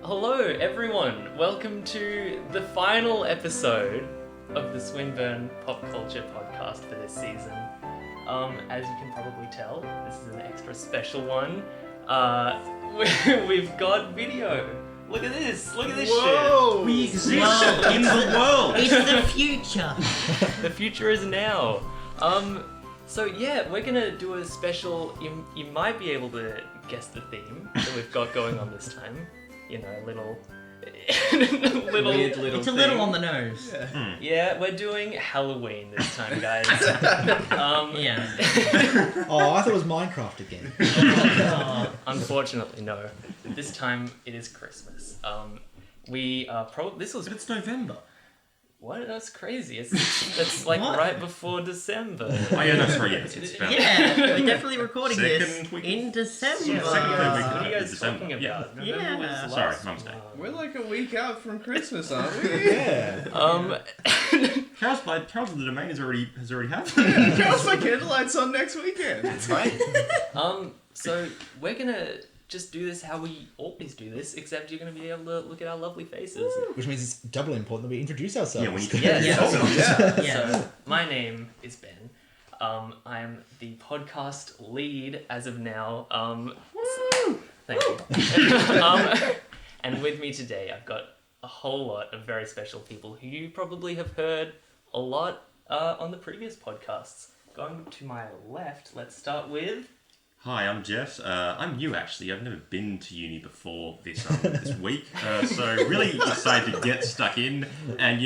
Hello, everyone. Welcome to the final episode of the Swinburne Pop Culture Podcast for this season. As you can probably tell, this is an extra special one. We've got video. Look at this. Look at this shit. We exist in the world. It's the future. The future is now. So yeah, we're gonna do a special. You might be able to guess the theme that we've got going on this time. You know, a little. It's a little on the nose. Yeah, we're doing Halloween this time, guys. Yeah. Oh, I thought it was Minecraft again. Unfortunately, no. This time it is Christmas. We this was. But it's November. What? That's crazy. It's like What? right before December. Oh yeah, no, sorry, yeah, it's about Yeah, we're definitely recording this Second week- in December. second What week are you guys December. talking Yeah. about? November Yeah. was Sorry, last my mistake. month. We're like a week out from Christmas, aren't we? Yeah. Carol's of the Domain has already happened. Carol's my candlelights on next weekend. Right? So we're gonna just do this how we always do this, except you're gonna be able to look at our lovely faces. Which means it's doubly important that we introduce ourselves. Yeah, we need to Yes. Yeah. So my name is Ben. I'm the podcast lead as of now. Thank you. And with me today, I've got a whole lot of very special people who you probably have heard a lot on the previous podcasts. Going to my left, let's start with. Hi, I'm Jess. I'm new actually. I've never been to uni before this week, so really excited to get stuck in and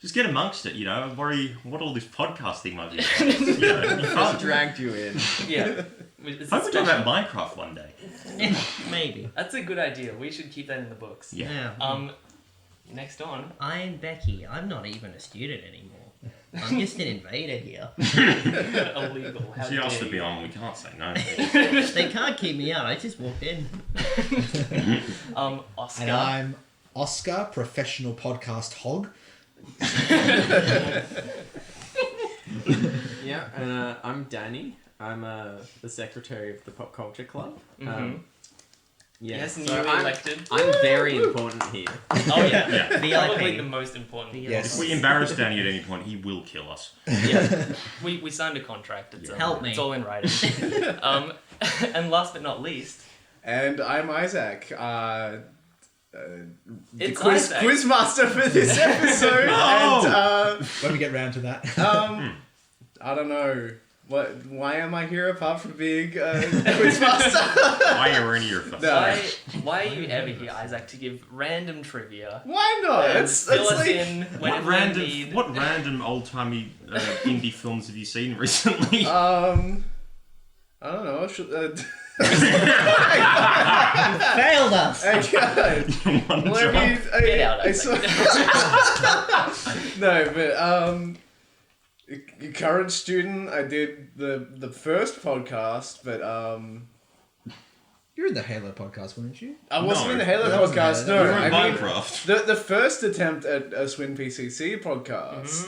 just get amongst it. I worry what all this podcast thing might be about. It'd be fun. Dragged you in. Yeah. It's a Hope we talk special- about Minecraft one day. Maybe. That's a good idea. We should keep that in the books. Yeah. Next on. I'm Becky. I'm not even a student anymore. I'm just an invader here. Illegal. How She asked to dare be you. on. We can't say no. They can't keep me out. I just walked in. Oscar. And I'm Oscar, professional podcast hog. Yeah, and I'm Danni. I'm the secretary of the Pop Culture Club. Yes, so newly elected. I'm very important here. Oh yeah. Yeah. Probably the VIP. most important. Yes. If we embarrass Danny at any point, he will kill us. Yeah. We signed a contract. It's, Help me. It's all in writing. And last but not least, And I'm Isaac. it's quiz Isaac. quizmaster for this episode. No! And When we get round to that. I don't know. Why am I here apart from being quizmaster? Why are any of us? No. Why are you ever here, Isaac, to give random trivia? Why not? And It's fill us like in whenever we need. What random old-timey indie films have you seen recently? I don't know. Failed us. Okay. One Well, job. Get out, I saw... No, but current student. I did the first podcast, but You're in the Halo podcast, weren't you? I wasn't No, in the Halo that wasn't podcast. Halo. No, We were in I mean Minecraft. the first attempt at a Swin PCC podcast.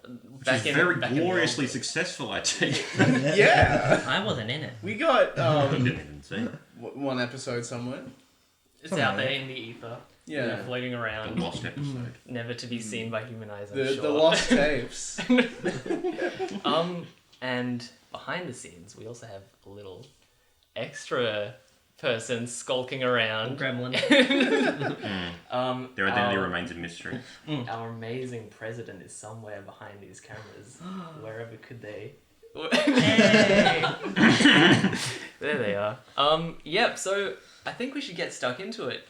Which is very gloriously successful, I take. Yeah, I wasn't in it. we got Didn't even see. one episode somewhere. It's out there in the ether. Yeah. Floating The around. lost episode. Never to be seen by human eyes, I'm The sure. the lost tapes. And behind the scenes, we also have a little extra person skulking around. Gremlin. Their identity remains a mystery. Our amazing president is somewhere behind these cameras. Wherever could they? Hey. There they are. Yep. So I think we should get stuck into it.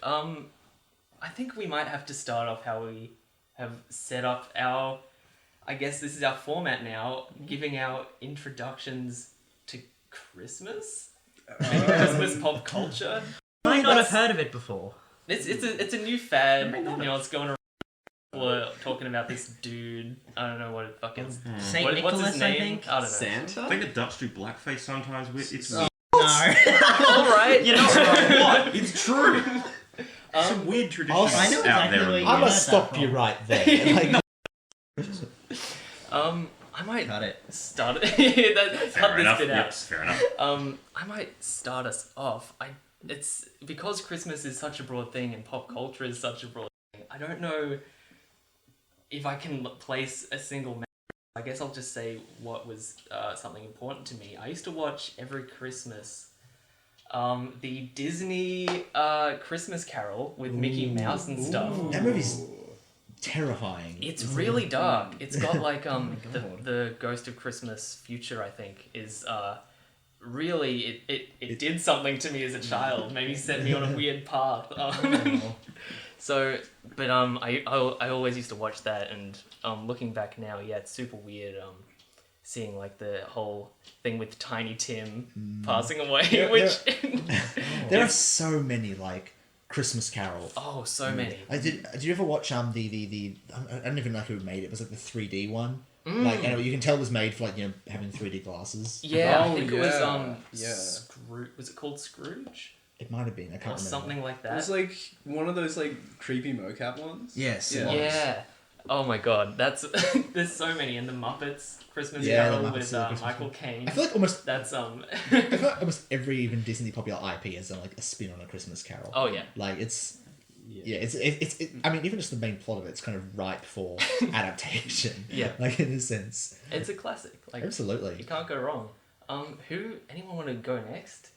I think we might have to start off how we have set up our. I guess this is our format now, giving our introductions to Christmas. Maybe Christmas pop culture. Might not have heard of it before. It's a new fad. It's going around. People are talking about this dude. I don't know what it fucking. Saint What's Nicholas, his name? I think. I don't know. Santa. I think the Dutch do blackface sometimes. It's No. All right. you know what? It's true. Some weird traditions I know out exactly there. what in you the I mean. world. must stop you right there. I might Got it. start. Cut Fair this enough. bit out. Yes, fair enough. I might start us off. it's because Christmas is such a broad thing and pop culture is such a broad thing. I don't know if I can place a single memory. I guess I'll just say what was something important to me. I used to watch every Christmas the Disney Christmas Carol with Mickey Mouse and stuff. That movie's terrifying. It's really dark. It's got like the Ghost of Christmas Future, I think, is really it did something to me as a child. Maybe set me on a weird path. So, but I always used to watch that, and looking back now, yeah, it's super weird. Seeing like the whole thing with Tiny Tim passing away, There are so many like Christmas Carol. Oh, so many. Did you ever watch the I don't even know who made it. It was like the 3D one. Like, and you can tell it was made for like, you know, having 3D glasses. Yeah, Oh, I think it yeah. was was it called Scrooge? It might have been. I can't remember. Something like It that. was like one of those like creepy mocap ones. Yes. Yeah. Yeah. Oh my god, that's there's so many, and the Muppets Christmas Yeah, the Carol Muppets with are the Christmas Michael Caine. I feel like almost That's I feel like almost every even Disney popular IP has done like a spin on a Christmas Carol. Oh yeah. Like it's I mean, even just the main plot of it's kind of ripe for adaptation. Yeah. Like in a sense. It's a classic. Like you Absolutely. can't go wrong. Anyone want to go next?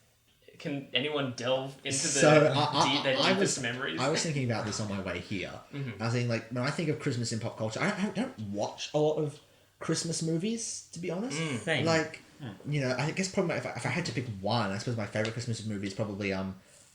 Can anyone delve into their deepest memories? I was thinking about this on my way here. Mm-hmm. I was thinking, like, when I think of Christmas in pop culture, I don't watch a lot of Christmas movies, to be honest. Same. Like, you know, I guess probably if I had to pick one, I suppose my favorite Christmas movie is probably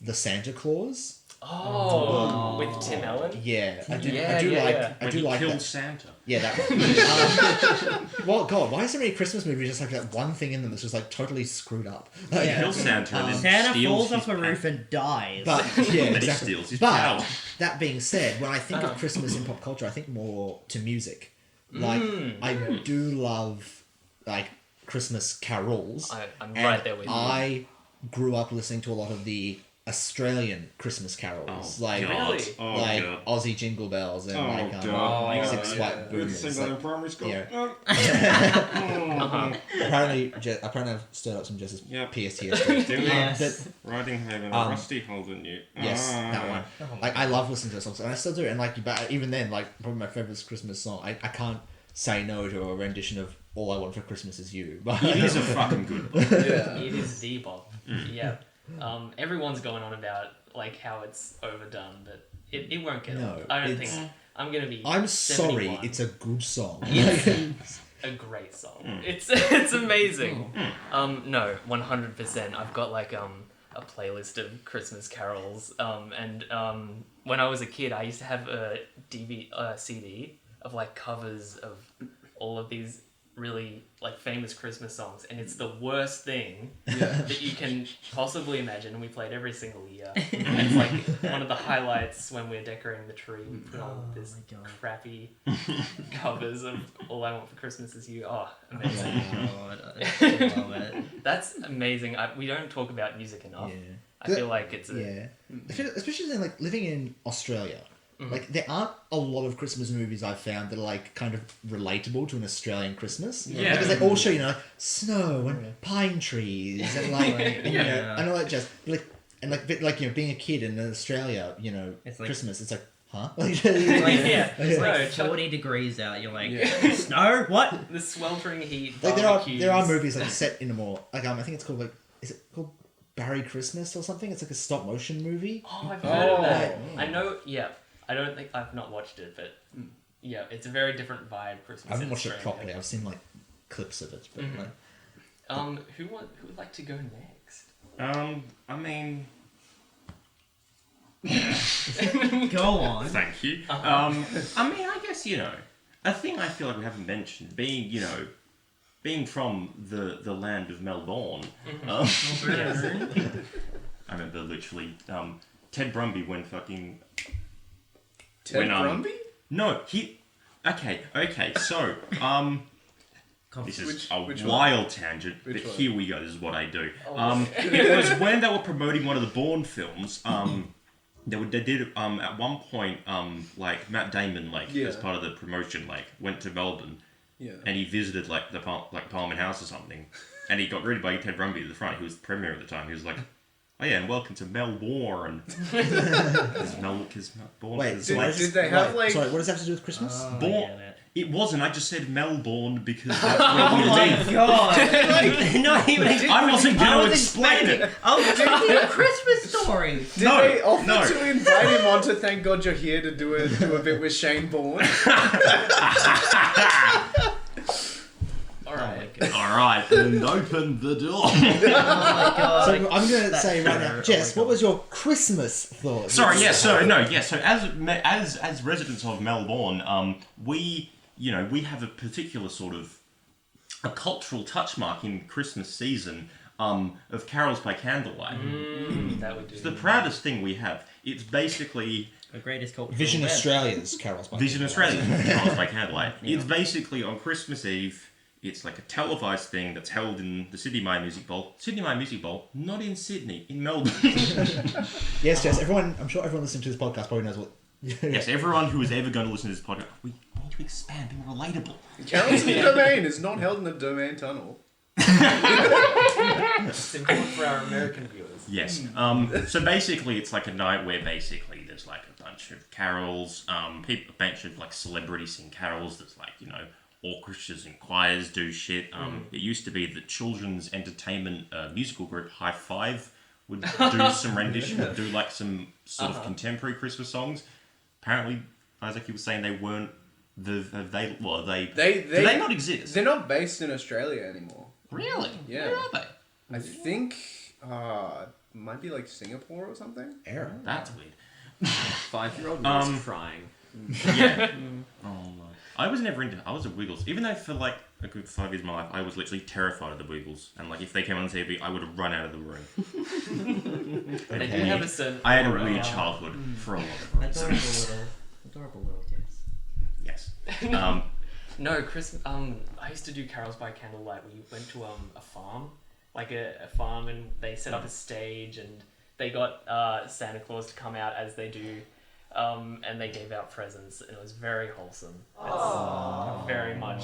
The Santa Claus. Oh, with Tim Allen? Yeah, I do When like he killed that. Santa. Yeah, that one. Well, God, why is there many Christmas movies just like that one thing in them that's just like totally screwed up? Like, Yeah. Kills Santa and then Santa steals falls his off a roof and dies. But yeah, he exactly. steals his But power. that being said, when I think of Christmas in pop culture, I think more to music. Like I do love like Christmas carols. I'm and right there with you. I grew up listening to a lot of the Australian Christmas carols, like God. Oh, like God. Aussie Jingle Bells and like God. Six White yeah. Boomers. Like, primary school. yeah. Uh-huh. apparently I've stirred up some Jess's Yep. PSTSD. Yes. Riding Haven, Rusty holding you. Yes, that one. Like I love listening to those songs, and I still do. And like, but even then, like probably my favorite Christmas song. I can't say no to a rendition of "All I Want for Christmas Is You." But It is a fucking good one. Yeah. It is the bop. Yeah. Everyone's going on about like how it's overdone, but it won't get No, old. I don't it's- think I'm gonna be. I'm sorry, 71. it's a good song. A great song. It's amazing. No, 100%. I've got like a playlist of Christmas carols. And when I was a kid, I used to have a CD of like covers of all of these really like famous Christmas songs, and it's the worst thing that you can possibly imagine. And we played every single year. And it's like one of the highlights when we're decorating the tree. We put on this crappy covers of "All I Want for Christmas Is You." Oh, amazing! God, I love it. That's amazing. We don't talk about music enough. Yeah. I feel like it's Especially like living in Australia. Like there aren't a lot of Christmas movies I've found that are like kind of relatable to an Australian Christmas. Yeah. Because they all show, you know, snow and pine trees and like and, you know, I know like just like and like bit like, you know, being a kid in Australia, you know, It's like- Christmas, it's like, huh? Like, yeah, it's snow, like 40 degrees out. You're like, snow? What? the sweltering heat. Like barbecues. there are movies like set in a more like I think it's called like, is it called Barry Christmas or something? It's like a stop motion movie. Oh, I've heard of that. Oh. I know. Yeah, I don't think I've not watched it, but yeah, it's a very different vibe. Christmas. I haven't in watched it Australia. properly. I've seen like clips of it, but like Who would like to go next? I mean, Go on. thank you. I mean, I guess, you know, a thing I feel like we haven't mentioned, being from the land of Melbourne, I remember literally, Ted Brumby when fucking... Ted Brumby? No, Okay, so, this is Which a one? wild tangent, but Which one? here we go, this is what I do. It was when they were promoting one of the Bourne films, they did at one point, like Matt Damon, like as part of the promotion, like went to Melbourne, and he visited like the Parliament House or something, and he got greeted by Ted Brumby at the front. He was the premier at the time. He was like, Oh yeah, and welcome to Melbourne. Because Melbourne. Wait, is so like, did they have like? Sorry, what does that have to do with Christmas? Oh, Born. I get it. It wasn't. I just said Melbourne because that's where Oh we my live. god! Not even. I wasn't I going to was explain it. Oh, it's a Christmas story. Did No, they offer no. to invite him on to Thank God You're Here to do a bit with Shane Bourne? All right. All right, and open the door. Oh my god. So I'm going to That's say right better. now, Jess, Oh my what was your Christmas thought? Sorry, yeah. So as residents of Melbourne, we have a particular sort of a cultural touch mark in Christmas season of carols by candlelight. That would do. It's the proudest thing we have. It's basically The greatest cultural Vision event. Australia's carols by Vision Candlelight. Australia carols by candlelight. It's basically on Christmas Eve. It's like a televised thing that's held in the Sydney Myer Music Bowl. Sydney Myer Music Bowl, not in Sydney, in Melbourne. Yes, Jess. I'm sure everyone listening to this podcast probably knows what. Yes, everyone who is ever going to listen to this podcast, we need to expand, be relatable. Carols in the Domain is not held in the Domain Tunnel. It's important for our American viewers. Yes. So basically, it's like a night where basically there's like a bunch of carols, a bunch of like celebrities sing carols. There's like orchestras and choirs do shit. It used to be the children's entertainment musical group High Five would do some rendition, would do like some sort of contemporary Christmas songs. Apparently, Isaac, you were saying they weren't. Do they not exist? They're not based in Australia anymore. Really? Yeah. Where are they? I think might be like Singapore or something. Error. That's weird. 5-year-old was crying. Yeah. Oh no. I was never into. I was a Wiggles, even though for like a good 5 years of my life, I was literally terrified of the Wiggles, and like if they came on TV, I would have run out of the room. They do have a certain. I had a aura. weird childhood for a lot of reasons. Adorable little Jess. Yes. No, Christmas. I used to do carols by candlelight. We went to a farm, like a farm, and they set up a stage, and they got Santa Claus to come out as they do, and they gave out presents, and it was very wholesome. It's very much.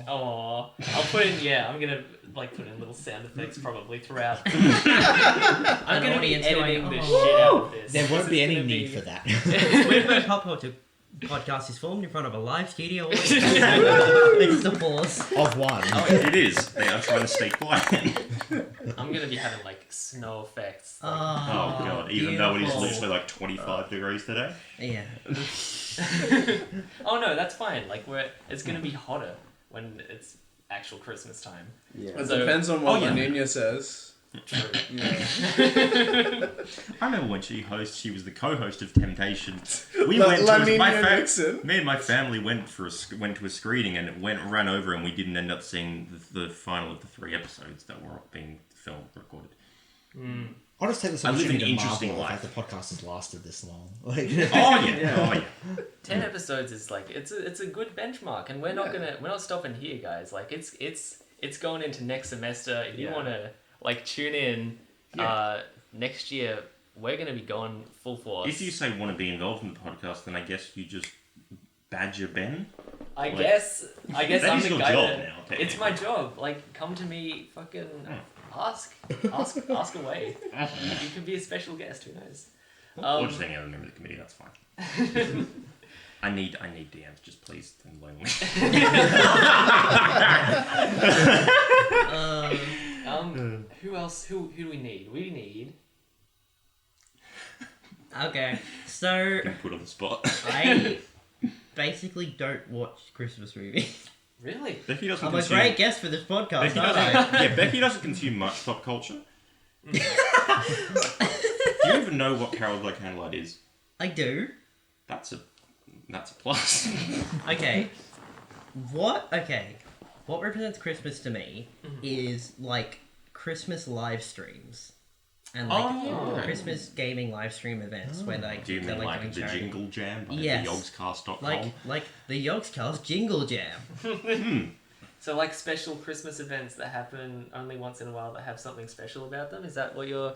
Aww. I'll put in. Yeah, I'm gonna like put in little sound effects probably throughout. I'm gonna be audience editing going, the "Oh." shit out of this. There won't This be is any gonna need be- for that. When Pop Culture Podcast is filmed in front of a live studio audience. It's the pause. Of one. It is. They are trying to stay quiet. I'm gonna be having like snow effects. Oh god! Even though it is beautiful. literally like 25 degrees today. Yeah. Oh no, that's fine. Like it's gonna be hotter when it's actual Christmas time. Yeah. It So- depends on what Oh, yeah. La Nina says. True. Yeah. I remember when she was the co-host of Temptation. We La- went La to Nina Nixon. me and my family went to a screening and it ran over and we didn't end up seeing the final of the 3 episodes that were being recorded. I'll just take this I live an opportunity to interesting marvel life. that the podcast has lasted this long. Like, Oh yeah. 10 episodes is like it's a good benchmark, and we're not stopping here, guys. Like it's going into next semester. If you want to like tune in next year, we're gonna be going full force. If you say want to be involved in the podcast, then I guess you just badger Ben. I like- guess That I'm is the your guy job that, now, it's technically. my job. Like, come to me, fucking ask away. You could be a special guest. Who knows? Or just any other member of the committee. That's fine. I need DMs. Just please don't loan me. Who else? Who do we need? We need. Okay, so Been put on the spot. I basically don't watch Christmas movies. Really? Becky doesn't I'm a consume. great guest for this podcast, Becky aren't doesn't, I? yeah, Becky doesn't consume much pop culture. Do you even know what Carols by Candlelight is? I do. That's a plus. Okay. What represents Christmas to me is like Christmas live streams and like Christmas gaming live stream events where like Do you they're mean like like doing the charity. Jingle Jam by Yes. Yogscast.com? like the Yogscast Jingle Jam. So like special Christmas events that happen only once in a while that have something special about them. Is that what you're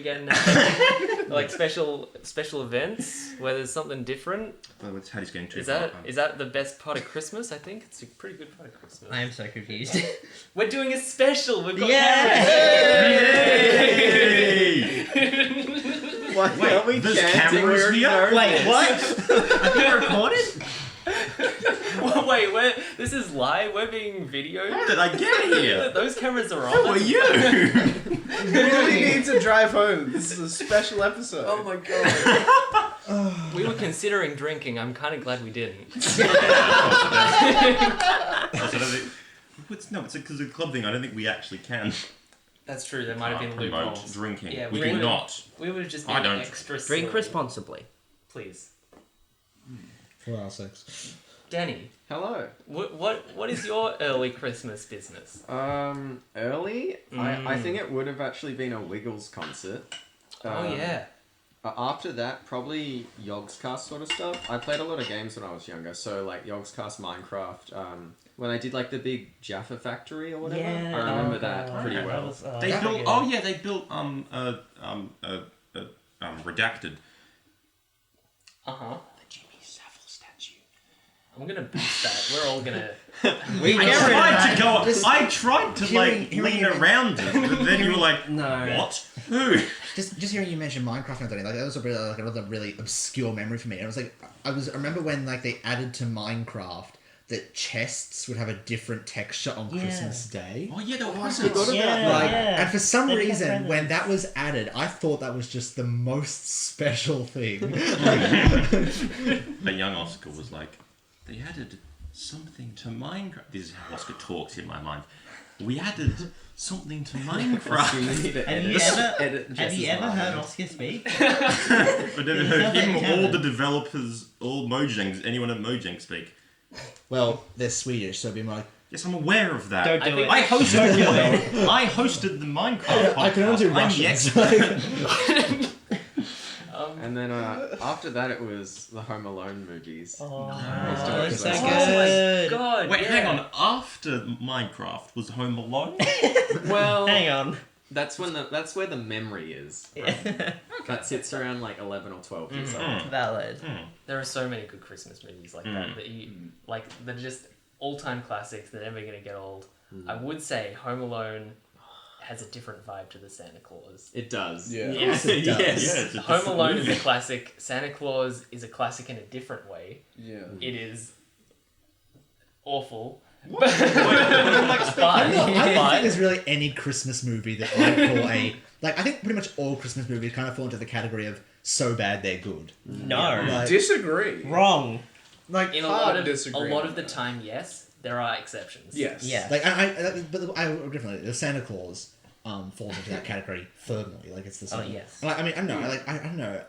getting at? Like special events where there's something different. Well, it's Hattie's getting too Is far. that the best part of Christmas? I think it's a pretty good part of Christmas. I am so confused. We're doing a special. We've got Yay! cameras. Yay! Why are we there's chanting? cameras We here? already know Wait, this. what? I think we're recorded? Well, wait, this is live. We're being videoed. How did I get here? Those cameras are on. Who are you? We really need to drive home. This is a special episode. Oh my god. We were considering drinking. I'm kind of glad we didn't. It's because of the club thing. I don't think we actually can That's true. There might have been promote loopholes. drinking. Yeah, we we do would- not. We would have just I been don't. extra Drink silly. responsibly. Please, For our sakes. Danny. Hello. What is your early Christmas business? Early? I think it would have actually been a Wiggles concert. Oh yeah. After that, probably Yogscast sort of stuff. I played a lot of games when I was younger, so like Yogscast, Minecraft. When I did like the big Jaffa factory or whatever, Yeah, I remember that pretty well. They built. Oh yeah, they built redacted. Uh-huh. The Jimmy Savile statue. I'm gonna boost that. We're all gonna. I tried to Hearing lean you- around it, but then you were like, No. "What? Who?" Just hearing you mention Minecraft and everything, like that was another really obscure memory for me. And I was like, I remember when like they added to Minecraft that chests would have a different texture on Yeah. Christmas Day. Oh yeah, there was I forgot about that. And for some They kept reason, when presents. that was added, I thought that was just the most special thing. But young Oscar was like, they added something to Minecraft. This is how Oscar talks in my mind. We added something to You Minecraft. need to Have edit- you ever, edit have Jess's you ever line. heard Oscar speak? But never heard him Sounds like or Kevin. the developers, all Mojang, anyone at Mojang speak. Well, they're Swedish, so it'd be like, Yes, I'm aware of that. Don't do think it. I hosted I hosted the Minecraft podcast. I can only do I'm the Russians. expert. And then after that, it was the Home Alone movies. Oh, Nice. so Oh good. God. Wait, yeah. hang on. After Minecraft was Home Alone? Well, Hang on. that's where the memory is. That sits around like 11 or 12 years old. Valid. There are so many good Christmas movies like that you like. They're just all-time classics. They're never gonna get old. I would say Home Alone has a different vibe to the Santa Claus. It does. Yeah. Yes. It does. Yes. Yeah, it's a Home different Alone movie. is a classic. Santa Claus is a classic in a different way. Yeah. It is awful. I don't think there's really any Christmas movie that I call a... Like, I think pretty much all Christmas movies kind of fall into the category of so bad they're good. No. Like, Disagree. Wrong. like, In Hard a disagree lot on of the that. time, yes, there are exceptions. Yes. Yeah. but I definitely... The Santa Claus falls into that category firmly. Like, it's the same. Oh, yes. Like, I mean, I don't know. I don't know.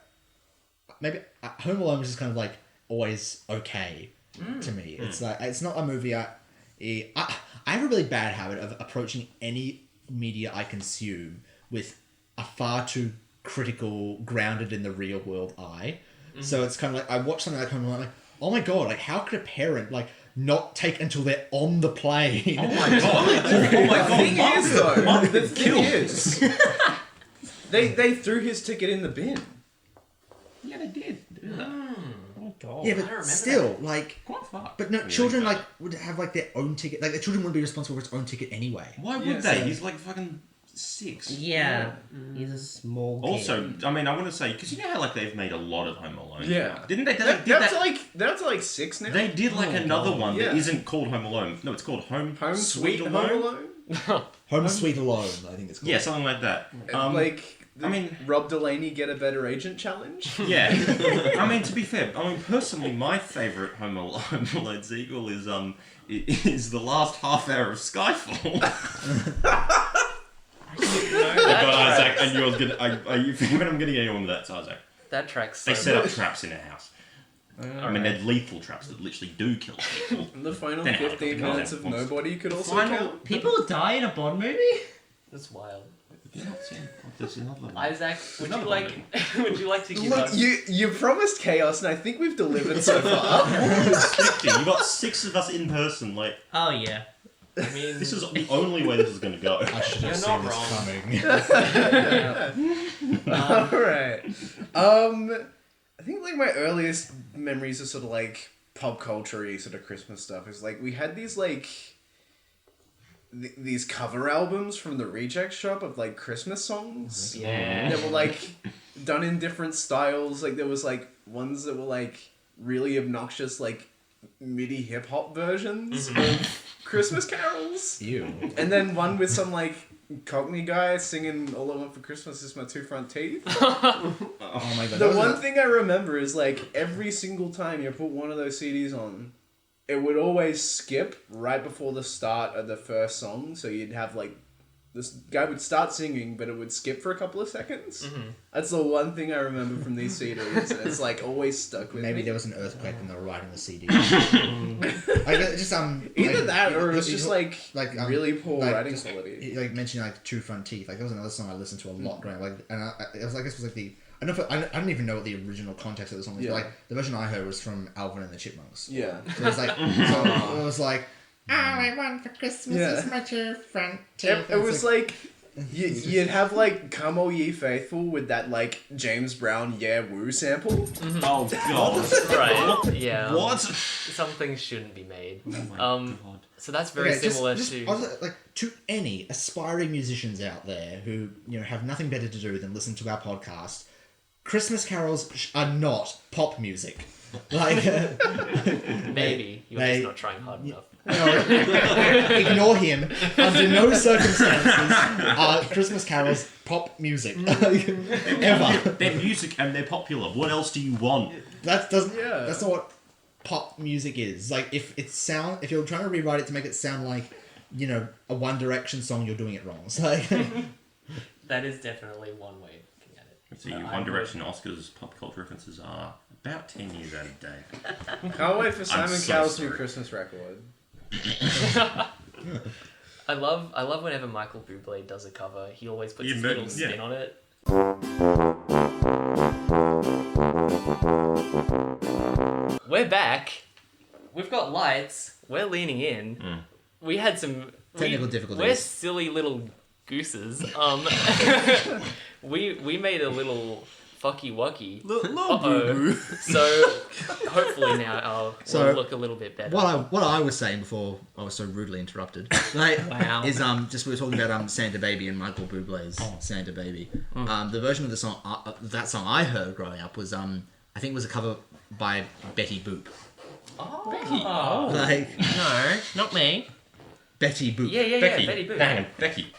Maybe Home Alone is just kind of like always okay to me. It's like it's not a movie I have a really bad habit of approaching any media I consume with a far too critical, grounded in the real world eye. So it's kind of like I watch something like Home Alone, like, oh my god, like how could a parent like not take until they're on the plane? Oh my god! Oh my god! The thing Mum- is, though, Mum the thing killed. is, they threw his ticket in the bin. Yeah, they did. Oh, God. Yeah, I don't remember but still, like, Quite far. but no, children like would have like their own ticket. Like the children would be responsible for its own ticket anyway. Why would Yeah, they? so- He's like fucking 6. Yeah. He's a small kid. Also, I mean, I want to say because you know how like they've made a lot of Home Alone. Yeah. Didn't they? They're Did up to that? like they're up to like 6 now. They did like another one that Yeah. isn't called Home Alone. No, it's called Home Home Sweet Home Alone. Home Sweet Alone, I think it's called. Yeah, something like that. I mean- mean, Rob Delaney get a better agent challenge. Yeah. I mean, to be fair, I mean personally, my favourite Home Alone sequel is the last half hour of Skyfall. God, Isaac, I knew I was gonna. When I'm getting anyone with that, it's Isaac. That tracks so They set up much. traps in a house. I mean, they're lethal traps that literally do kill people. The final Then how 15 the minutes of goddamn Nobody could also Final- count. People die in a Bond movie? That's wild. There's another one. Isaac, would you another like would you like to give Look, us you promised chaos, and I think we've delivered so far. You got 6 of us in person. Like Oh, yeah. I mean this is the only way this is gonna go. I should have You're seen not this coming. Alright. I think like my earliest memories of sort of like pop culture-y sort of Christmas stuff is like we had these like these cover albums from the Reject Shop of like Christmas songs. yeah. That were like done in different styles. Like there was like ones that were like really obnoxious, like MIDI hip hop versions of Christmas carols. Ew. And then one with some like Cockney guy singing "All I Want for Christmas Is My Two Front Teeth." Oh my god. The one thing I remember is like every single time you put one of those CDs on, it would always skip right before the start of the first song. So you'd have like this guy would start singing, but it would skip for a couple of seconds. That's the one thing I remember from these CDs, and it's like always stuck with me. Maybe there was an earthquake when they were writing the CD. Just Either like, that, or it was just like really poor like, writing just, quality. like mentioning like Two Front Teeth, like that was another song I listened to a lot growing up. Like, and it was like this was like the I don't know if I don't even know what the original context of the song was. Yeah. But like the version I heard was from Alvin and the Chipmunks. Yeah. So it was like it was like all I want for Christmas is my two front teeth. It was like you'd have like "Come All Ye Faithful" with that like James Brown "Yeah Woo" sample. Oh god. Right. Yeah. What? Some things shouldn't be made. Oh my god. So that's very similar to. Like to any aspiring musicians out there who have nothing better to do than listen to our podcast. Christmas carols are not pop music. Like Maybe you're just not trying hard enough. Ignore him. Under no circumstances are Christmas carols pop music. Ever. They're music and they're popular. What else do you want? That's not what pop music is. Like if you're trying to rewrite it to make it sound like a One Direction song, you're doing it wrong. So That is definitely one way of looking at it. See, One Direction Oscars pop culture references are about 10 years out of date. Can't wait for Simon so Cowell's new sorry. Christmas record. I love whenever Michael Bublé does a cover. He always puts his little spin on it. We're back. We've got lights. We're leaning in. We had some technical difficulties. We're silly little gooses. We made a little fucky wucky. So hopefully now we'll look a little bit better. what I was saying before I was so rudely interrupted, Wow. is just we were talking about Santa Baby and Michael Bublé's Santa Baby. The version of the song that song I heard growing up was I think it was a cover by Betty Boop. Becky. Like No, not me. Betty Boop. Yeah, Becky. Betty Boop. Hang on, Becky.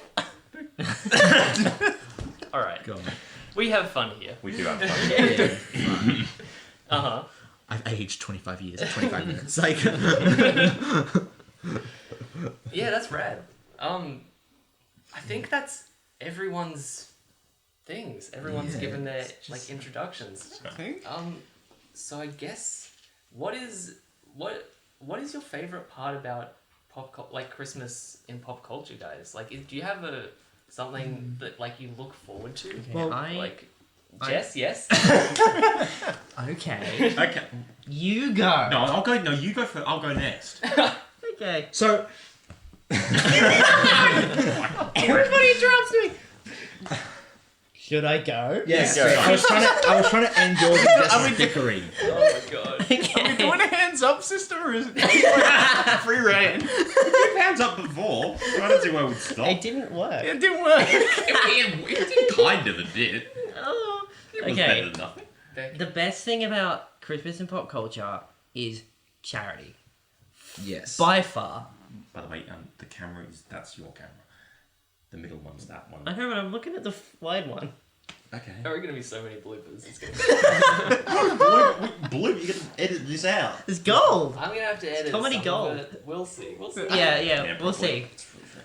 All right. God. We have fun here. We do have fun. Uh-huh. I've aged 25 years in 25 minutes. Like Yeah, that's rad. I think that's everyone's things. Everyone's given their introductions. I think. So I guess what is your favorite part about Christmas in pop culture, guys? Like, do you have something that you look forward to? Well, Jess, yes. Okay. Okay. You go. No, I'll go. No, you go first. I'll go next. Okay. so. Everybody interrupts me. Should I go? Yes. Go. I was trying to end yours with just dickery. Oh my god. Okay. Doing a hands up system, or is it free reign? Hands up before. I don't see why we'd stop. It didn't work. It didn't work. It did kind of a bit. Oh. It was Okay. better than nothing. The best thing about Christmas and pop culture is charity. Yes. By far. By the way, the camera that's your camera. The middle one's that one. I know, but I'm looking at the wide one. Okay. There are going to be so many bloopers. It's gonna Blue, you can edit this out. It's gold. I'm going to have to edit comedy some gold. of it. We'll see. Yeah, we'll probably. see.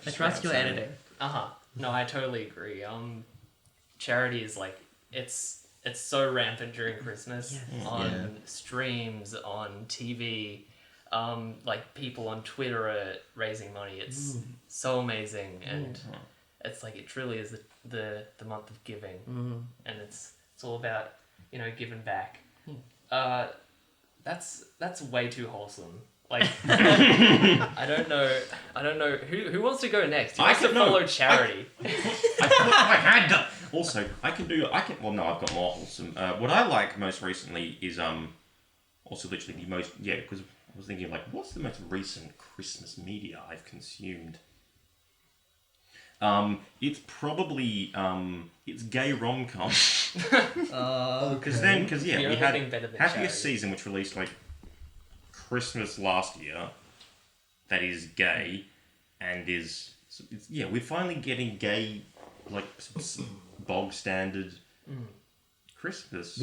I trust your editing. Uh-huh. No, I totally agree. Charity is it's so rampant during Christmas on streams, on TV. People on Twitter are raising money. It's so amazing, and it's it truly is the month of giving, and it's all about giving back. That's way too wholesome. I don't know who wants to go next. Who wants to follow charity? I had to. Also, well, no, I've got more wholesome. What I like most recently is also literally the most because I was thinking what's the most recent Christmas media I've consumed? It's probably it's gay rom-com. Because The we only had thing better than Happiest Charity. Season, which released like Christmas last year, that is gay, and we're finally getting gay, like bog standard Christmas.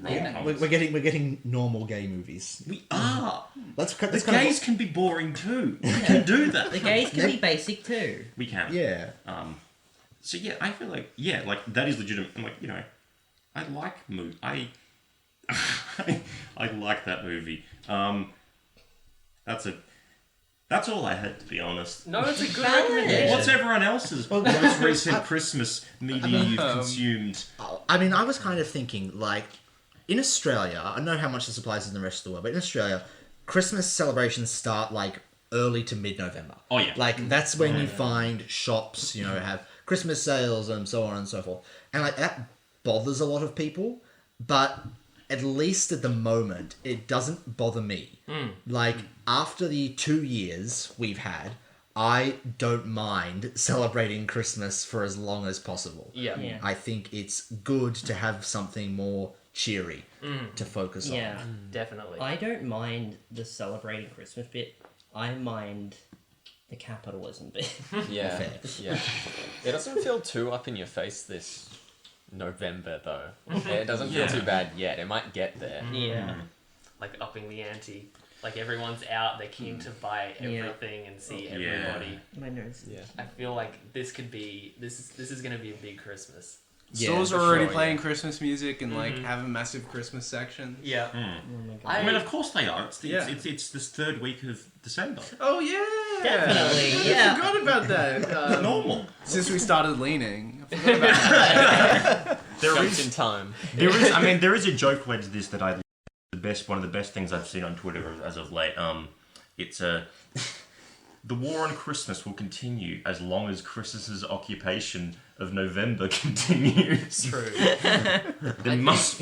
We're getting normal gay movies. We are. That's The kind gays can be boring too. We can do that. The gays can be basic too. We can. Yeah. So yeah, I feel like that is legitimate. I'm like, I like I like that movie. That's all I had, to be honest. No, it's a good Valid. recommendation. What's everyone else's most recent Christmas media you've consumed? I mean, I was kind of thinking, like, in Australia, I don't know how much this applies in the rest of the world, but in Australia, Christmas celebrations start, like, early to mid-November. Oh, yeah. Like, that's when you find shops, have Christmas sales and so on and so forth. And, like, that bothers a lot of people, but at least at the moment, it doesn't bother me. Like, after the 2 years we've had, I don't mind celebrating Christmas for as long as possible. Yeah. I think it's good to have something more cheery to focus on. Yeah. Definitely. I don't mind the celebrating Christmas bit. I mind the capitalism bit. Yeah. Fair. Yeah. It doesn't feel too up in your face this November though. It doesn't feel too bad yet. It might get there. Yeah. Like upping the ante. Like everyone's out, they're keen to buy everything and see everybody. My nose. Yeah. I feel like this is going to be a big Christmas. Yeah, Stores are for already sure, playing Christmas music and like have a massive Christmas section. Yeah. Oh my god. I mean, of course they are. It's Yeah. it's this third week of December. Oh yeah, Definitely, yeah. I forgot about that. It's normal. Since we started leaning, I forgot about that. Jumped in time. There is a joke led to this that one of the best things I've seen on Twitter as of late. It's the war on Christmas will continue as long as Christmas's occupation of November continues. True. There must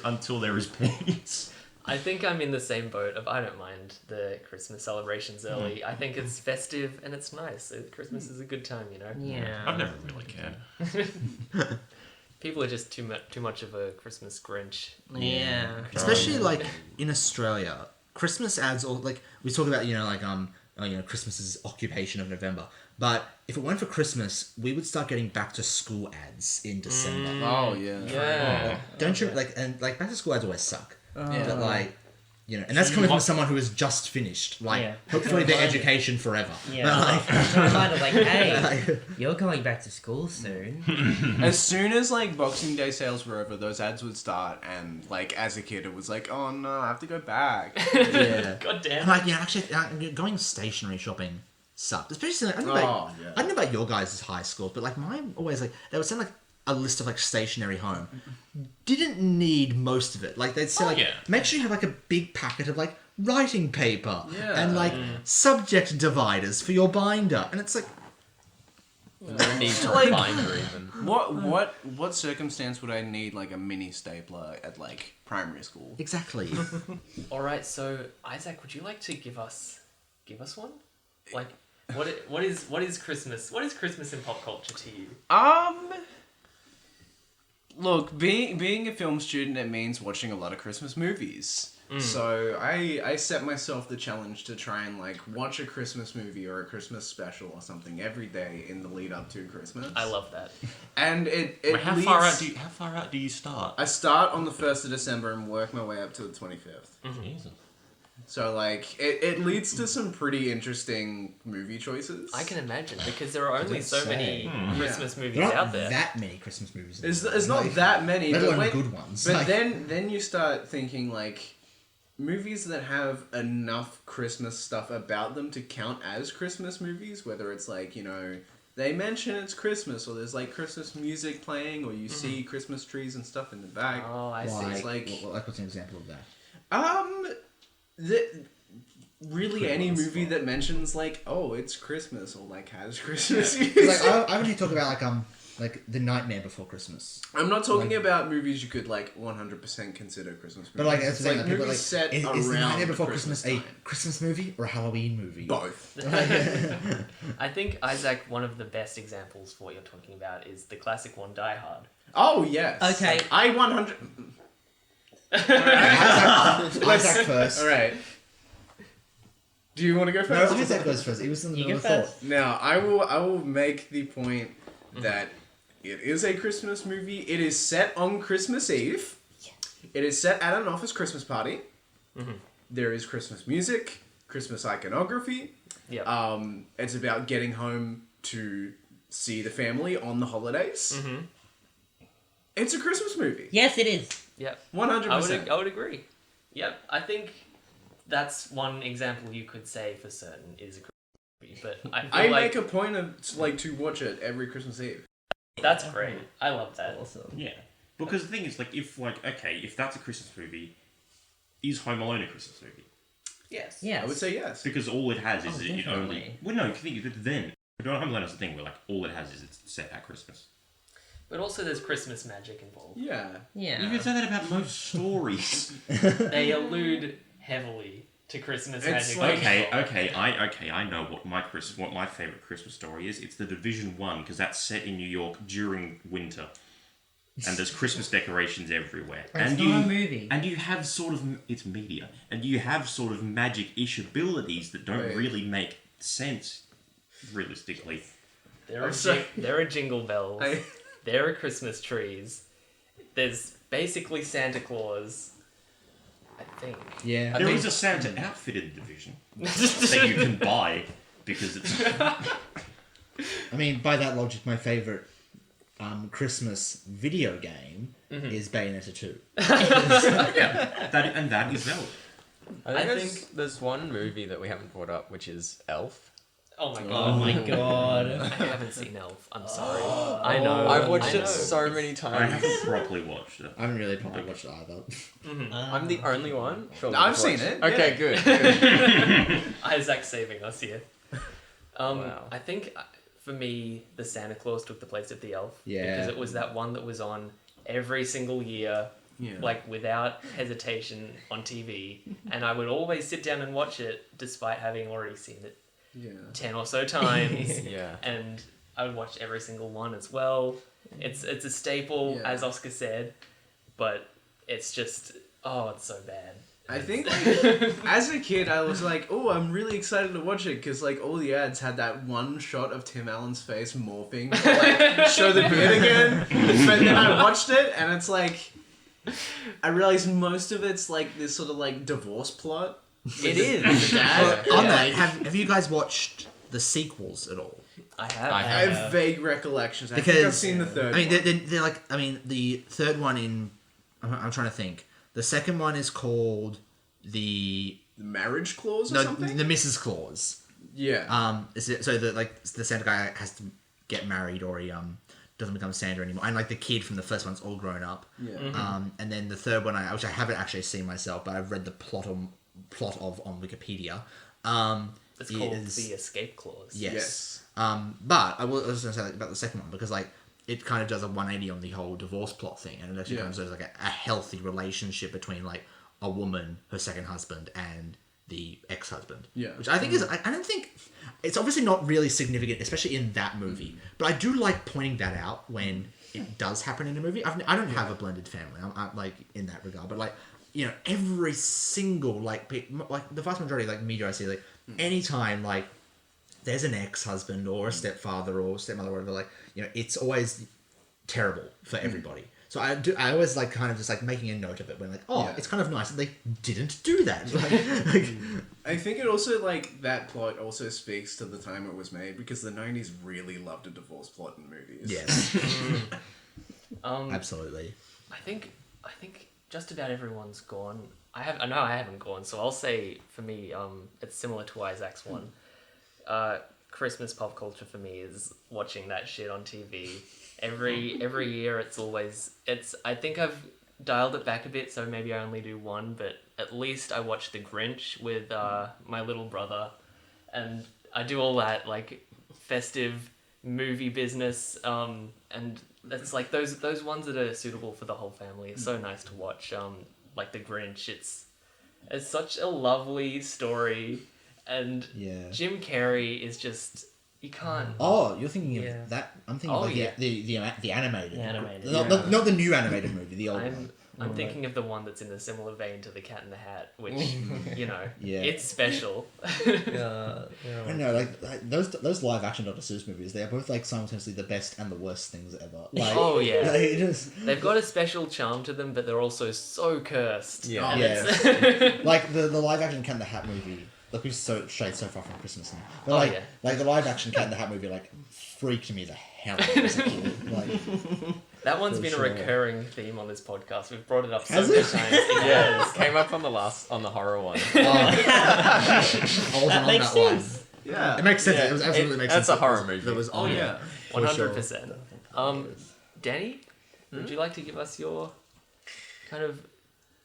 until there is peace. I think I'm in the same boat of I don't mind the Christmas celebrations early. I think it's festive and it's nice. Christmas is a good time, Yeah. I've never really cared. People are just too much of a Christmas Grinch. Yeah. Especially like in Australia, Christmas ads or like we talk about, Christmas's occupation of November. But if it weren't for Christmas, we would start getting back to school ads in December. Oh yeah. Yeah. Don't you back to school ads always suck. Yeah. But like, and that's coming from someone who has just finished. Like, hopefully their education forever. Yeah. But, like, Kind of like, hey, you're going back to school soon. As soon as like Boxing Day sales were over, those ads would start, and like as a kid, it was like, oh no, I have to go back. yeah. God damn. Like, actually, going stationery shopping sucked. Especially, like, I don't know about your guys' high schools, but like mine always like they would send like a list of like stationery home. Didn't need most of it. Like they'd say make sure you have like a big packet of like writing paper and like subject dividers for your binder, and it's like No need to Like- binder even. What circumstance would I need like a mini stapler at like primary school? exactly. All right, so Isaac, would you like to give us one? Like, what is Christmas? What is Christmas in pop culture to you? Look, being a film student, it means watching a lot of Christmas movies. So I set myself the challenge to try and like watch a Christmas movie or a Christmas special or something every day in the lead up to Christmas. I love that. And it How leads, far out do you start? I start on the 1st of December and work my way up to the 25th. Jesus. So like it leads to some pretty interesting movie choices. I can imagine because there are only so many Christmas movies There aren't out there. that many Christmas movies. It's not that many, let but alone when- good ones. But Like, then you start thinking like movies that have enough Christmas stuff about them to count as Christmas movies, whether it's like, they mention it's Christmas or there's like Christmas music playing or you see Christmas trees and stuff in the back. Oh, I see. It's like what's an example of that? Really any movie that mentions like, oh, it's Christmas or like has Christmas 'Cause, music. like I only talk about like like The Nightmare Before Christmas. I'm not talking about movies you could like 100% consider Christmas movies. But like, it's like people movies like, set is The around Nightmare Before Christmas a time. Christmas movie or a Halloween movie? Both. I think, Isaac, one of the best examples for what you're talking about is the classic one, Die Hard. Oh yes. Okay. I 100. Isaac first. All right. Do you want to go No, first? Isaac goes first. He was in the You middle go of thought. first. Now I will make the point that it is a Christmas movie. It is set on Christmas Eve. It is set at an office Christmas party. There is Christmas music, Christmas iconography. Yeah. It's about getting home to see the family on the holidays. It's a Christmas movie. Yes, it is. Yep. 100%. I would agree. Yep. I think that's one example you could say for certain is a Christmas movie. But I feel I like make a point of like to watch it every Christmas Eve. that's great. I love that. Awesome. Yeah, because the thing is, like, if that's a Christmas movie, is Home Alone a Christmas movie? Yes. Yes. I would say yes. Because all it has is it only. definitely. Well, no, think then Home Alone is the thing where like all it has is it's set at Christmas. But also there's Christmas magic involved. Yeah. Yeah. You can say that about most stories. They allude heavily to Christmas It's magic. like- I know what my favorite Christmas story is. It's the Division 1 because that's set in New York during winter, and there's Christmas decorations everywhere. It's and not a movie. And you have sort of it's media, and you have sort of magic-ish abilities that don't Right. really make sense realistically. There I'm are sorry. there are jingle bells. There are Christmas trees. There's basically Santa Claus. I think. Yeah. There is a Santa outfit in the Division that you can buy because it's I mean, by that logic, my favorite Christmas video game is Bayonetta 2. that is valid. I think- there's one movie that we haven't brought up, which is Elf. Oh my Oh god. my god. I haven't seen Elf. I'm sorry. I know. I've watched I it know. so many I times. haven't properly watched it. I haven't really probably watched it either. I'm the only one. Surely I've you've seen watched- it, Okay, yeah. good. Isaac's saving us here. Wow. I think for me, the Santa Claus took the place of the Elf. Yeah. Because it was that one that was on every single year, Yeah. like without hesitation on TV, and I would always sit down and watch it despite having already seen it Yeah. 10 or so times. Yeah. And I would watch every single one as well. It's a staple, Yeah. as Oscar said, but it's just it's so bad. I think like, as a kid, I was like, oh, I'm really excited to watch it because like all the ads had that one shot of Tim Allen's face morphing to like show the beard again. But then I watched it and it's like, I realized most of it's like this sort of like divorce plot. It is. The dad. On that, have you guys watched the sequels at all? I have. I I have vague recollections. I think I've Because seen the third I mean, one. they're like, I mean, the third one in. I'm trying to think. The second one is called the The marriage clause or no something? the Mrs. Claus. Yeah. Is it, so the Santa guy has to get married or he doesn't become Santa anymore, and like the kid from the first one's all grown up. Yeah. And then the third one, which I haven't actually seen myself, but I've read the plot of on Wikipedia. It's called is- the Escape Clause. Yes. Yes. But I was going to say about the second one because like it kind of does a 180 on the whole divorce plot thing, and it actually Yeah. comes as like a healthy relationship between like a woman, her second husband, and the ex-husband. Yeah. Which I think is I don't think it's obviously not really significant, especially in that movie. But I do like pointing that out when it does happen in a movie. I don't have a blended family. I'm like in that regard, but like you know every single like the vast majority of like media I see like anytime like there's an ex-husband or a stepfather or stepmother or whatever, like you know it's always terrible for everybody. So I always like kind of just like making a note of it when like Yeah. it's kind of nice that they didn't do that. Like, I think it also, like, that plot also speaks to the time it was made because the 90s really loved a divorce plot in movies. yes, Um, absolutely. I think just about everyone's gone. I know I haven't gone, so I'll say for me, it's similar to Isaac's one. Christmas pop culture for me is watching that shit on TV. Every year I think I've dialed it back a bit, so maybe I only do one, but at least I watch The Grinch with my little brother, and I do all that like festive movie business, and it's like those ones that are suitable for the whole family. It's so nice to watch. Like The Grinch, it's such a lovely story, and Yeah. Jim Carrey is just, you can't. Oh, you're thinking Yeah. of that? I'm thinking Oh, of yeah. the animated. The animated. Not the new animated movie, the old one. I'm thinking of the one that's in a similar vein to The Cat in the Hat, which, you know, Yeah. it's special. Yeah. I don't know, like those live action Dr. Seuss movies, they are both like simultaneously the best and the worst things ever. Like, Oh, yeah. like, it just They've got a special charm to them, but they're also so cursed. Yeah. And Yeah. it's- like the live action Cat in the Hat movie. Like we've strayed so far from Christmas now, but Oh, like yeah. like the live action Cat in the Hat movie like freaked me the hell out as a kid. Like, That one's For been sure. a recurring theme on this podcast. We've brought it up so Has many it? times. It Yeah, has. it came up on the horror one. I wasn't That on makes that one. sense. Yeah. It makes sense. Yeah. It was absolutely makes sense. That's a horror that movie. That was Oh, on yeah. it, for sure. 100%. Danny, would you like to give us your kind of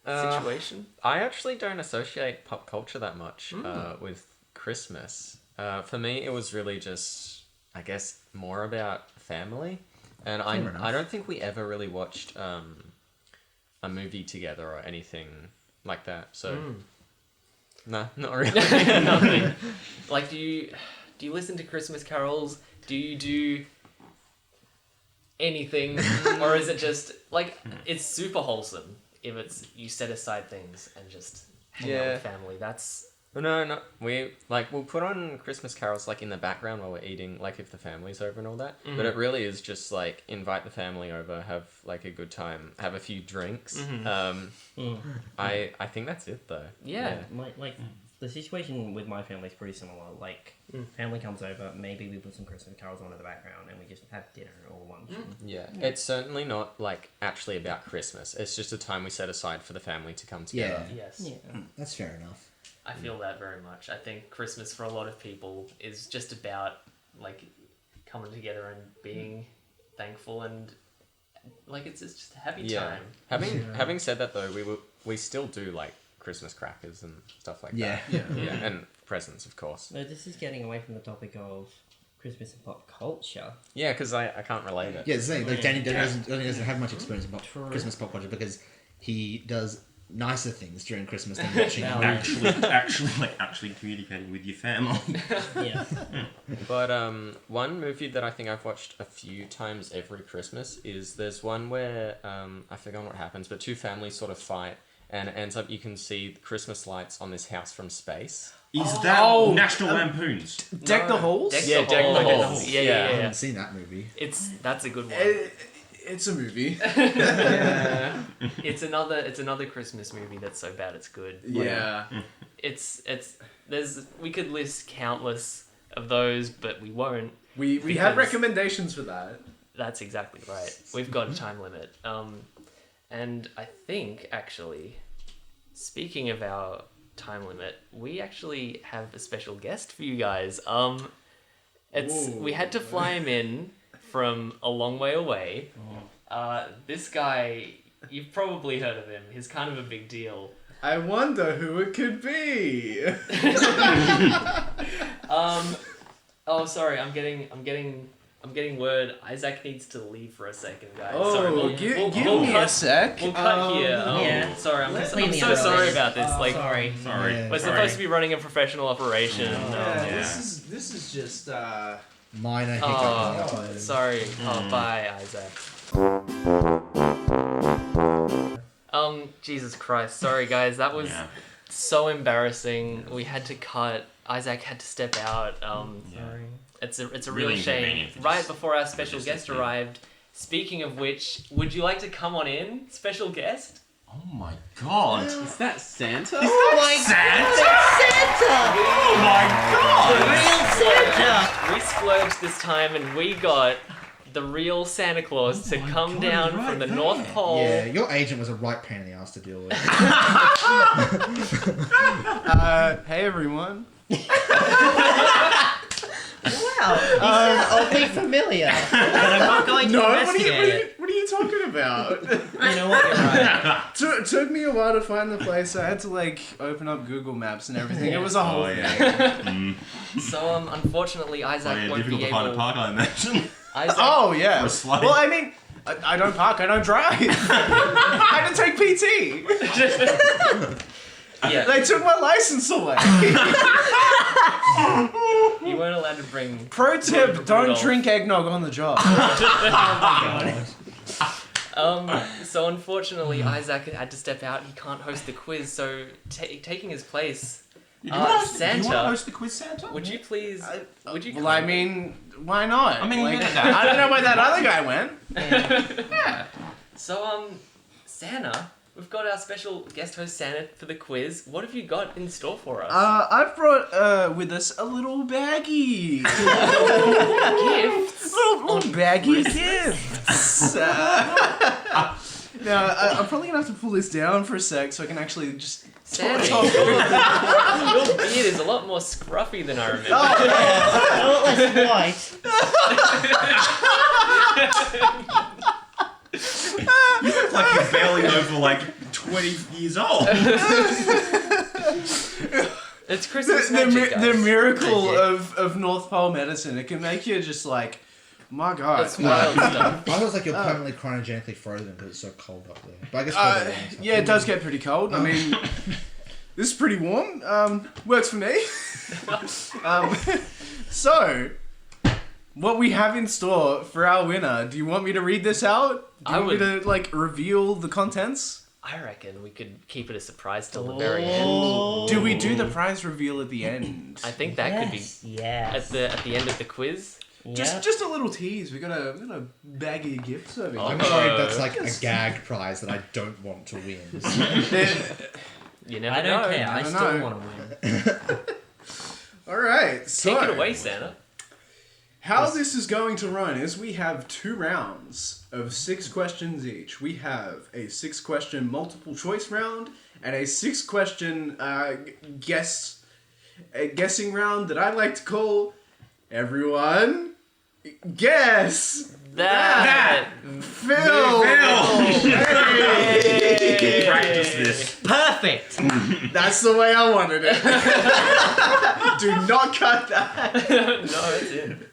situation? I actually don't associate pop culture that much with Christmas. For me, it was really just, I guess, more about family. And Fair enough. I don't think we ever really watched a movie together or anything like that. So, no, not really. Nothing. Like, do you listen to Christmas carols? Do you do anything, or is it just like it's super wholesome if it's you set aside things and just hang out Yeah. with family? That's No. We'll put on Christmas carols like in the background while we're eating, like if the family's over and all that. But it really is just like invite the family over, have like a good time, have a few drinks. I think that's it though. yeah. The situation with my family is pretty similar. Like, family comes over, maybe we put some Christmas carols on in the background, and we just have dinner or lunch. Yeah. It's certainly not like actually about Christmas. It's just a time we set aside for the family to come together. Yes. Yeah. That's fair enough. I feel that very much. I think Christmas for a lot of people is just about like coming together and being thankful and like it's just a happy time. Having said that though, we still do like Christmas crackers and stuff like Yeah. that. Yeah. And presents, of course. So this is getting away from the topic of Christmas and pop culture. Yeah, because I can't relate it. Yeah, it's the thing. Like Danny doesn't have much experience in Christmas pop culture because he does nicer things during Christmas than watching Actually communicating with your family. Yeah. But one movie that I think I've watched a few times every Christmas is there's one where I forgot what happens, but two families sort of fight, and it ends up you can see the Christmas lights on this house from space. Is that National Lampoons? Deck the Halls? Deck Yeah, the Deck the Halls. Halls. Yeah, I yeah. haven't seen that movie. That's a good one. It's a movie. It's another Christmas movie that's so bad it's good. Yeah. We could list countless of those, but we won't. We Because- have recommendations for that. That's exactly right. We've got a time limit. And I think actually, speaking of our time limit, we actually have a special guest for you guys. We had to fly him in from a long way away. This guy, you've probably heard of him. He's kind of a big deal. I wonder who it could be. Oh, sorry. I'm getting word. Isaac needs to leave for a second, guys. Oh, sorry, give we'll me cut, a sec. We'll cut here. yeah. Sorry, I'm Let's so leave the other sorry ways. about this. Like, Sorry. Sorry. Yeah. we're supposed to be running a professional operation. Yeah, Yeah. This is just Minor hiccup. Oh, sorry. Oh, bye, Isaac. Jesus Christ. Sorry, guys. That was Yeah. so embarrassing. We had to cut. Isaac had to step out. Sorry. It's a Really real shame. inconvenient for Right just before our special logistically. guest arrived. Speaking of which, would you like to come on in, special guest? Oh my god. Is that Santa? Oh my Santa? Oh my god! We splurged this time and we got the real Santa Claus to come God, down he's from right the there. North Pole. Yeah, your agent was a right pain in the ass to deal with. hey everyone. Wow. Oddly familiar. But I'm not going to No, what are investigate it. you talking about? You know what? You're right. Took me a while to find the place. I had to like open up Google Maps and everything. It was a whole thing. So unfortunately, Isaac won't difficult be to find a able. park, I imagine. Isaac, Oh yeah. For a slide. Well, I mean, I don't park. I don't drive. I had to take PT. yeah, They took my license away. you weren't allowed to bring. Pro tip: don't Rudolph. drink eggnog on the job. So unfortunately, Isaac had to step out. He can't host the quiz. So taking his place, Do you want to Santa, host the quiz, Santa? would you please? Would you? Well, I mean, why not? I mean, like, you did that. I don't know where that other guy went. So Santa, we've got our special guest host Santa for the quiz. What have you got in store for us? I've brought with us a little baggie. Gifts. little baggie gifts. Now, I'm probably gonna have to pull this down for a sec so I can actually just. Santa, talk. your beard is a lot more scruffy than I remember. A lot less white. You look like you're barely over like 20 years old. It's Christmas The magic, guys. miracle Magic. of North Pole medicine. It can make you just like, my God. It's wild stuff. I was like you're permanently cryogenically frozen because it's so cold up there. But I guess for the long time. Yeah, it does get pretty cold. I mean, this is pretty warm. Works for me. So, what we have in store for our winner. Do you want me to read this out? Do you want me to like reveal the contents? I reckon we could keep it a surprise till the very end. Do we do the prize reveal at the end? I think that could be Yes. at the end of the quiz. Just a little tease. We got a baggie of gifts over here. I'm worried that's like a gag prize that I don't want to win. You never I don't know. care. I don't still know. want to win. All right, so Take it away, Santa. how this is going to run is we have 2 rounds of 6 questions each. We have a 6-question multiple choice round and a 6-question guessing round that I like to call Everyone Guess That. Phil. Hey! Practice this. Perfect. That's the way I wanted it. Do not cut that. No, it's in.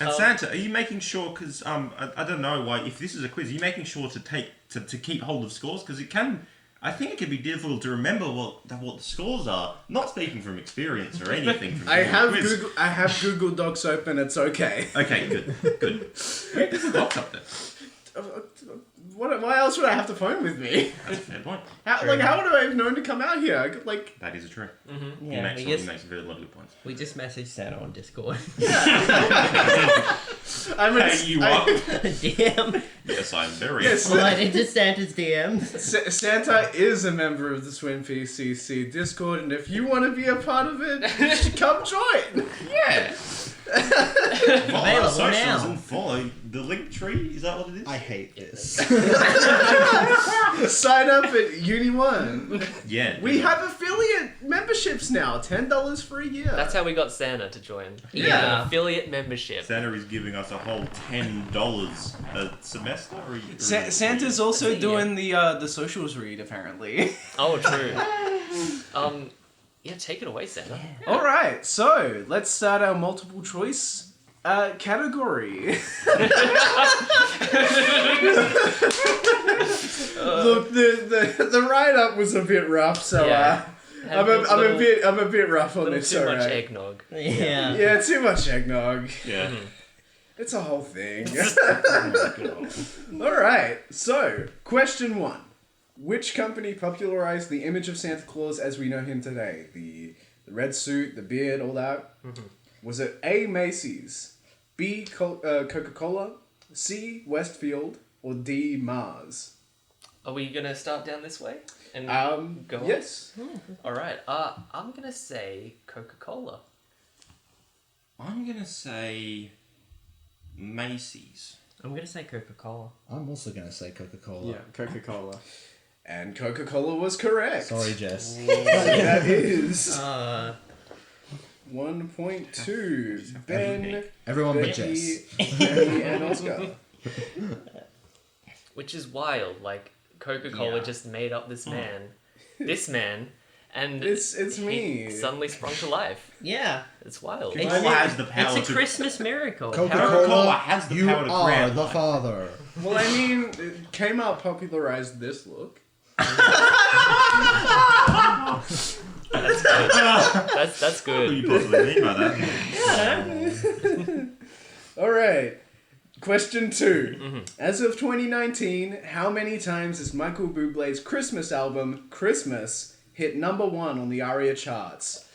And Santa, are you making sure? Because I don't know why. If this is a quiz, are you making sure to keep hold of scores? Because it can. I think it can be difficult to remember what the scores are. Not speaking from experience or anything. From I have quiz. Google Docs open. It's okay. Okay, good. Google Docs up there. Why else would I have to phone with me? That's a fair point. How would I have known to come out here? I could, like, That is true. Mm-hmm. He Yeah, makes a very lot of good points. we just messaged Santa on Discord. I'm a, Hey, you up? DM. Yes, I'm very. Yes. Slide into Santa's DMs. Santa is a member of the SPCC Discord, and if you want to be a part of it, you should come join. Yeah. Follow our Available socials now. and follow the link tree. Is that what it is? I hate this. Sign up at Uni One. Yeah. We have affiliate memberships now, $10 for a year. That's how we got Santa to join. He Yeah. had an affiliate membership. Santa is giving us a whole $10 a semester. Santa's also doing the socials read, apparently. Oh, true. Yeah, take it away, Santa. All right, so let's start our multiple choice category. Look, the write up was a bit rough, so Yeah. I'm a bit rough on this. Too much alright. eggnog. Yeah. Yeah, too much eggnog. Yeah. It's a whole thing. Oh my God. All right, so question 1. Which company popularized the image of Santa Claus as we know him today? The red suit, the beard, all that? Mm-hmm. Was it A, Macy's, B, Coca-Cola, C, Westfield, or D, Mars? Are we gonna start down this way? And go on? Yes. All right. I'm gonna say Coca-Cola. I'm going to say Macy's. I'm gonna say Coca-Cola. I'm also going to say Coca-Cola. Coca-Cola. And Coca-Cola was correct. Sorry, Jess. That is 1.2. Ben, Everyone but Becky, Jess. Danni, and Oscar. Which is wild. Like, Coca-Cola Yeah. just made up this man, and It's he me. suddenly sprung to life. Yeah. It's wild. Coca-Cola has the power It's a to... Christmas miracle. Coca-Cola has the you power to are grant the life. father. Well, I mean, Kmart popularized this look. That's What do good. you possibly mean by that? All right. Question 2. As of 2019, how many times has Michael Bublé's Christmas album, Christmas, hit number 1 on the ARIA charts?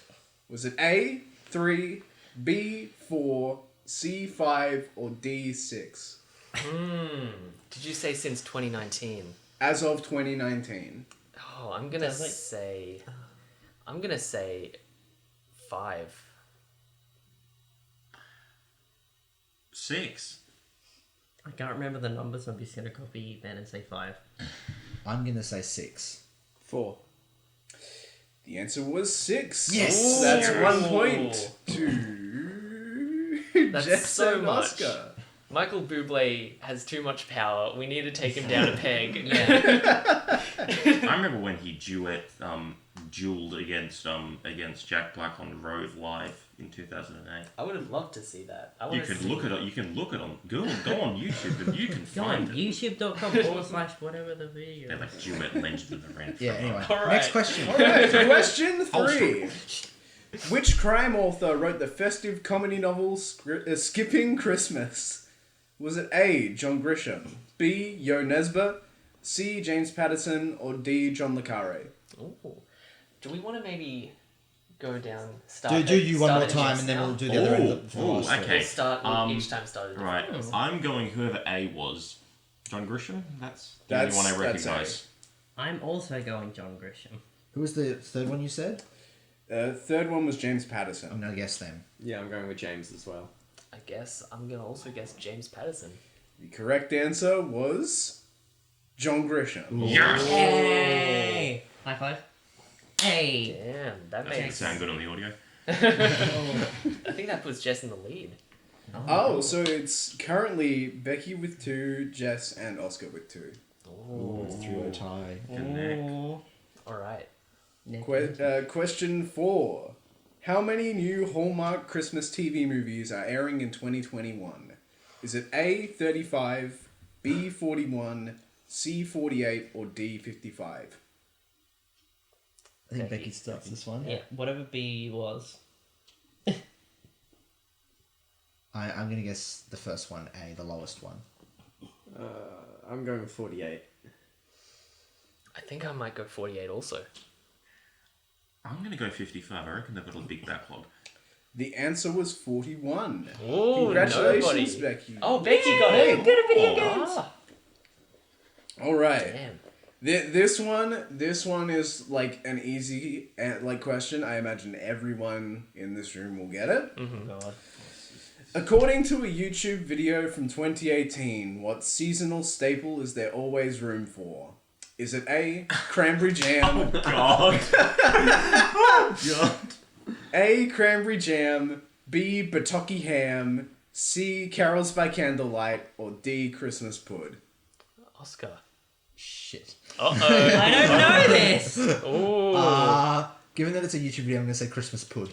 Was it A, 3, B, 4, C, 5, or D, 6? Did you say since 2019? As of 2019. Oh, I'm gonna Sounds like- say 5. 6. I can't remember the numbers. I'm just gonna copy Ben and say 5. I'm gonna say 6. 4. The answer was 6. Yes! That's Ooh. 1 point to That's Jess so and much. Oscar. Michael Bublé has too much power. We need to take him down a peg. I remember when he dueled against Jack Black on Road Live in 2008. I would have loved to see that. I You want to can see. look at it. You can look it on go on YouTube and you can Go on, find it. youtube.com/whatever the video. They're like duet Legend of the Renfrew. Yeah, anyway. All right. Next question. Alright, question Whole 3. Which crime author wrote the festive comedy novel Skipping Christmas? Was it A, John Grisham, B, Yo Nesbø, C, James Patterson, or D, John le Carré? Ooh. Do we want to maybe go down? Start Do you one start more at time Jess and then now? we'll do the other end Ooh, for the last three. okay. We'll start each time. Started. Right. I'm going whoever A was. John Grisham? That's the That's- only one I that's recognise. I'm also going John Grisham. Who was the third one you said? Third one was James I'm Patterson. gonna guess them. Yeah, I'm going with James as well. I guess I'm gonna also guess James Patterson. The correct answer was John Grisham. Yes! Hey! High five. Hey! Damn, that That doesn't makes. sound good on the audio. I think that puts Jess in the lead. Oh, so it's currently Becky with 2, Jess and Oscar with 2. Ooh. 3-0 tie. Ooh. All right. Question 4. How many new Hallmark Christmas TV movies are airing in 2021? Is it A, 35, B, 41, C, 48, or D, 55? I think Becky. Becky starts this one. Yeah, whatever B was. I'm gonna guess the first one, A, the lowest one. I'm going with 48. I think I might go 48 also. I'm going to go 55. I reckon they've got a big backlog. The answer was 41. Ooh, Congratulations, nobody. Becky. Oh, Becky got it. Good at video games. Ah, All right. damn. This one is like an easy question. I imagine everyone in this room will get it. God. According to a YouTube video from 2018, what seasonal staple is there always room for? Is it A, cranberry jam? God! God! A, cranberry jam, B, bataki ham, C, carols by candlelight, or D, Christmas pud? Oscar. Shit. Uh-oh. I don't know this! Ooh. Given that it's a YouTube video, I'm gonna say Christmas pud.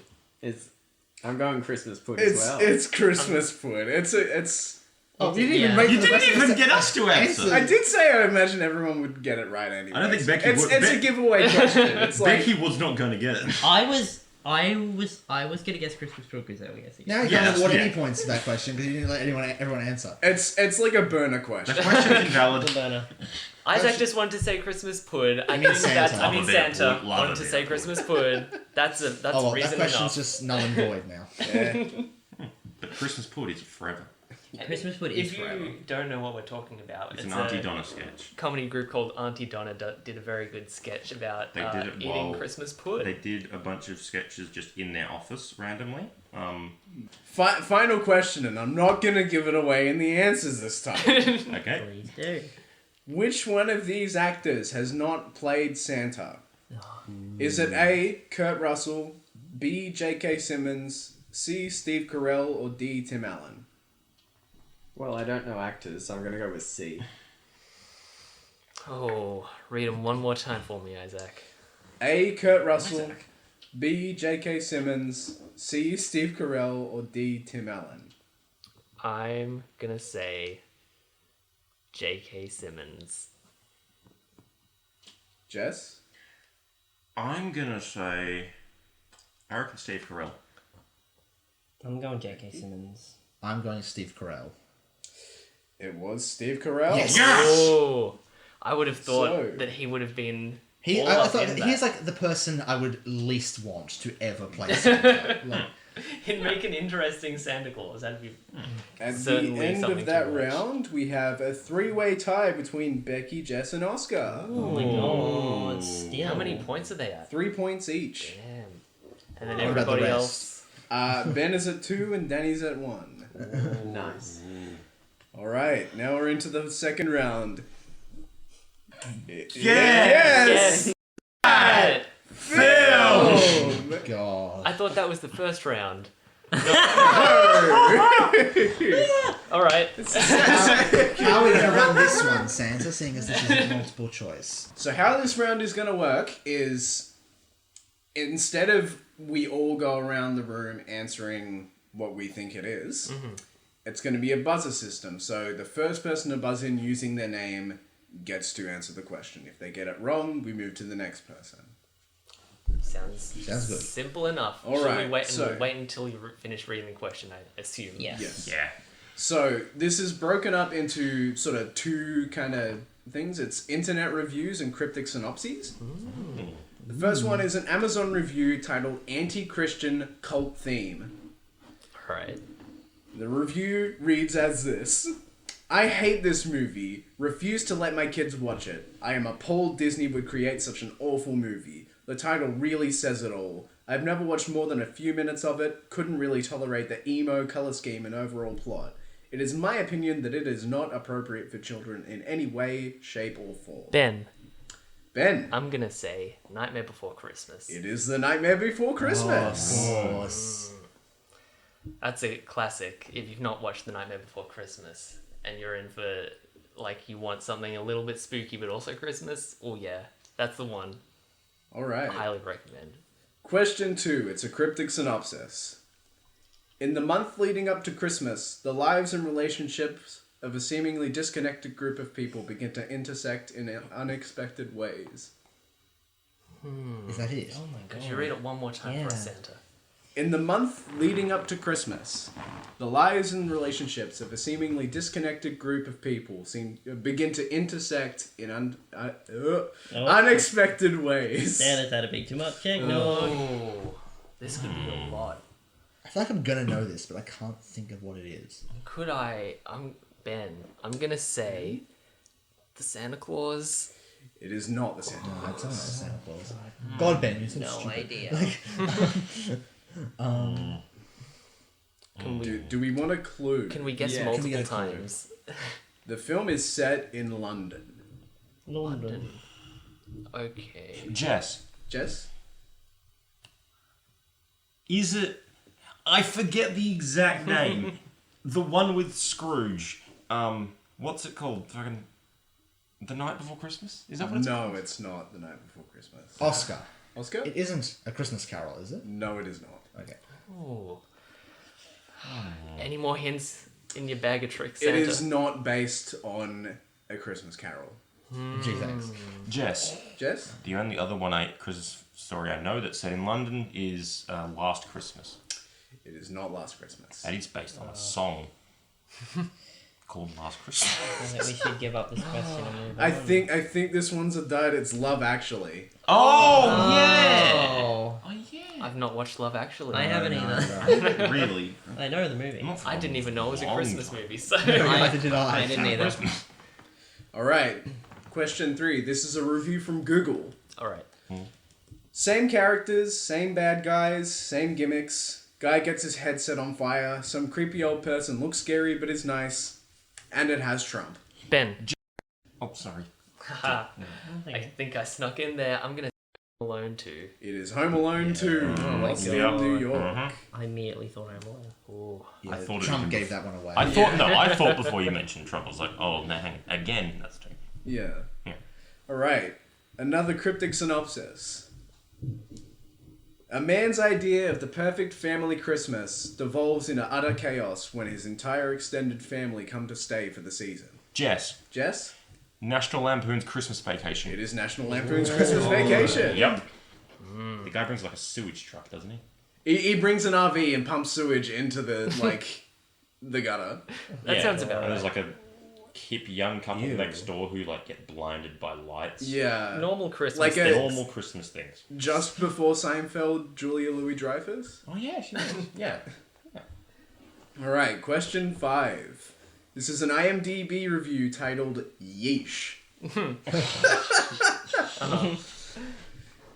I'm going Christmas pud as well. It's Christmas pud. It's. Oh, you didn't Yeah. even make You the didn't rest of even the- get us to answer! I did say I imagine everyone would get it right anyway. I don't think Becky it's, would- It's a giveaway question. It's like Becky was not going to get it. I was gonna guess Christmas pud because they were guessing. Now you Yeah, can't award yeah. any points to that question because you didn't let everyone answer. it's like a burner The question. question's invalid. The learner. Isaac just wanted to say Christmas pud. I mean think Santa. that's. I mean Love a bit of Santa wood, love wanted a to bit say of Christmas pud. That's Oh well, that reason question's enough. just null and void now. Yeah. But Christmas pud is forever. Christmas pud is If you forever. don't know what we're talking about, It's it's an Auntie a Donna sketch. comedy group called Auntie Donna did a very good sketch about They did it eating while Christmas pud. They did a bunch of sketches just in their office randomly. Final question, and I'm not gonna give it away in the answers this time. Okay. Please do. Which one of these actors has not played Santa? Is it A, Kurt Russell, B, J.K. Simmons, C, Steve Carell, or D, Tim Allen? Well, I don't know actors, so I'm gonna go with C. Oh, read them one more time for me, Isaac. A. Kurt Russell, B. J.K. Simmons, C. Steve Carell, or D. Tim Allen. I'm gonna say J.K. Simmons. Jess? I'm gonna say, I reckon Steve Carell. I'm going J.K. Simmons. I'm going Steve Carell. It was Steve Carell. Yes. Oh, I would have thought So- that he would have been. I all thought up in he's that. like the person I would least want to ever play Santa. Like, He'd make an interesting Santa Claus. That'd be. At the Certainly end something of to that watch. round, we have a three-way tie between Becky, Jess, and Oscar. Oh my god, still. How many points are they at? 3 points each. Damn. And then What about the everybody rest? else. Ben is at 2 and Danny's at 1. Nice. All right, now we're into the second round. Yes! Yes. Right. Film! God. I thought that was the first round. All right. How are we going to run this one, Santa, seeing as this is multiple choice? So how this round is going to work is instead of we all go around the room answering what we think it is, it's going to be a buzzer system. So the first person to buzz in using their name gets to answer the question. If they get it wrong, we move to the next person. Sounds good. simple enough. All Should right, we wait so- we'll wait until you finish reading the question, I assume. Yes. Yes. Yeah. So this is broken up into sort of two kind of things. It's internet reviews and cryptic synopses. The first one is an Amazon review titled Anti-Christian Cult Theme. All right. The review reads as this. I hate this movie. Refuse to let my kids watch it. I am appalled Disney would create such an awful movie. The title really says it all. I've never watched more than a few minutes of it. Couldn't really tolerate the emo color scheme and overall plot. It is my opinion that it is not appropriate for children in any way, shape, or form. Ben, Ben, I'm gonna say Nightmare Before Christmas. it is The Nightmare Before Christmas. Of course. That's a classic. If you've not watched The Nightmare Before Christmas and you're in for, like, you want something a little bit spooky but also Christmas, oh yeah, that's the one. All right. Highly recommend. Question 2. It's a cryptic synopsis. In the month leading up to Christmas, the lives and relationships of a seemingly disconnected group of people begin to intersect in unexpected ways. Is that it? Oh my god. Could you read it one more time for Yeah. us, Santa? In the month leading up to Christmas, the lives and relationships of a seemingly disconnected group of people begin to intersect in unexpected ways. Santa's had a bit too much cake. No. Oh, this could be a lot. I feel like I'm going to know this, but I can't think of what it is. Could I? Ben. I'm gonna say the Santa Claus. It is not the Santa No, Claus. it's not Santa Claus. God, Ben, you're so No stupid. idea. Can we? Do we want a clue? Can we guess Yeah, multiple can we get a clue? times? The film is set in London. London. Okay. Jess, Jess? is it? I forget the exact name. The one with Scrooge. What's it called? Fucking The Night Before Christmas? Is that what it's called? No, it's not The Night Before Christmas. Oscar. Oscar? It isn't A Christmas Carol, is it? No, it is not. Okay. Oh. Any more hints in your bag of tricks, It Santa? is not based on A Christmas Carol. Gee, thanks. Jess, Jess? the only other Christmas story I know that's set in London is Last Christmas. It is not Last Christmas. That is based on a song called Last Christmas. I think we should give up this question and move I on. think this one's a dud. It's Love Actually. Oh, yeah! Oh. Oh, yeah! I've not watched Love Actually. I haven't either. Really? I know the movie. Not for I didn't even know it was a long Christmas time. movie, so... Neither did I. I didn't either. All right. Question 3. This is a review from Google. Alright. Same characters, same bad guys, same gimmicks. Guy gets his head set on fire. Some creepy old person looks scary but is nice. And it has Trump. Ben. Oh, sorry. Haha. I think I snuck in there. I'm gonna... Alone 2. It is Home Alone 2. Lost in New York. I immediately thought Home Alone. Ooh. Yeah, I thought Trump gave that one away. I thought before you mentioned Trump, I was like, oh, no, hang on. Again, that's true. Yeah. Yeah. Alright. Another cryptic synopsis. A man's idea of the perfect family Christmas devolves into utter chaos when his entire extended family come to stay for the season. Jess, National Lampoon's Christmas Vacation. It is National Lampoon's Christmas Vacation. Yep. The guy brings like a sewage truck, doesn't he? He brings an RV and pumps sewage into the, the gutter. That sounds about And right. there's like a hip young couple next door who like get blinded by lights. Yeah. Normal Christmas Like things. Normal Christmas things. Just before Seinfeld, Julia Louis-Dreyfus. Oh yeah, she was, yeah. Alright, question 5. This is an IMDb review titled Yeesh.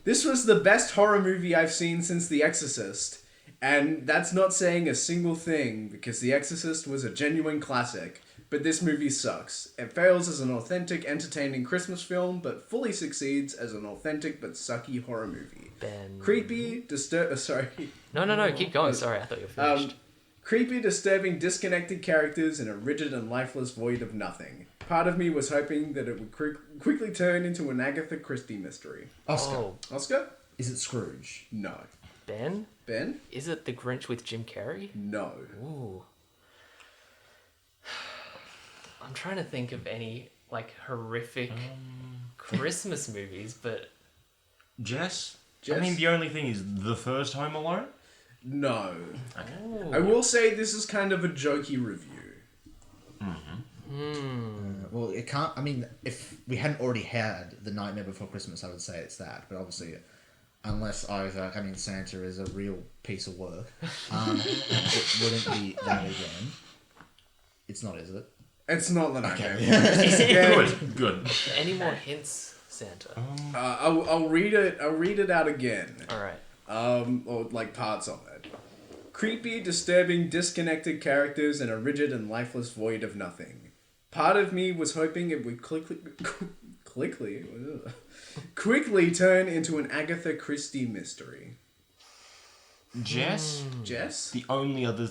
This was the best horror movie I've seen since The Exorcist. And that's not saying a single thing, because The Exorcist was a genuine classic. But this movie sucks. It fails as an authentic, entertaining Christmas film, but fully succeeds as an authentic but sucky horror movie. Ben. Creepy, sorry. No, keep going. Sorry, I thought you were finished. Creepy, disturbing, disconnected characters in a rigid and lifeless void of nothing. Part of me was hoping that it would quickly turn into an Agatha Christie mystery. Oscar. Oh, Oscar? Is it Scrooge? No. Ben? Ben? Is it The Grinch with Jim Carrey? No. Ooh. I'm trying to think of any, like, horrific Christmas movies, but... Jess? Jess? I mean, the only thing is the first Home Alone. No. Ooh. I will say this is kind of a jokey review. Well, it can't. I mean, if we hadn't already had The Nightmare Before Christmas, I would say it's that. But obviously, unless Santa is a real piece of work, it wouldn't be that again. It's not, is it? It's not the Nightmare. Okay. Good. Any more hints, Santa? I'll read it out again. Alright. Or like parts of it. Creepy, disturbing, disconnected characters in a rigid and lifeless void of nothing. Part of me was hoping it would quickly turn into an Agatha Christie mystery. Jess? Jess? The only other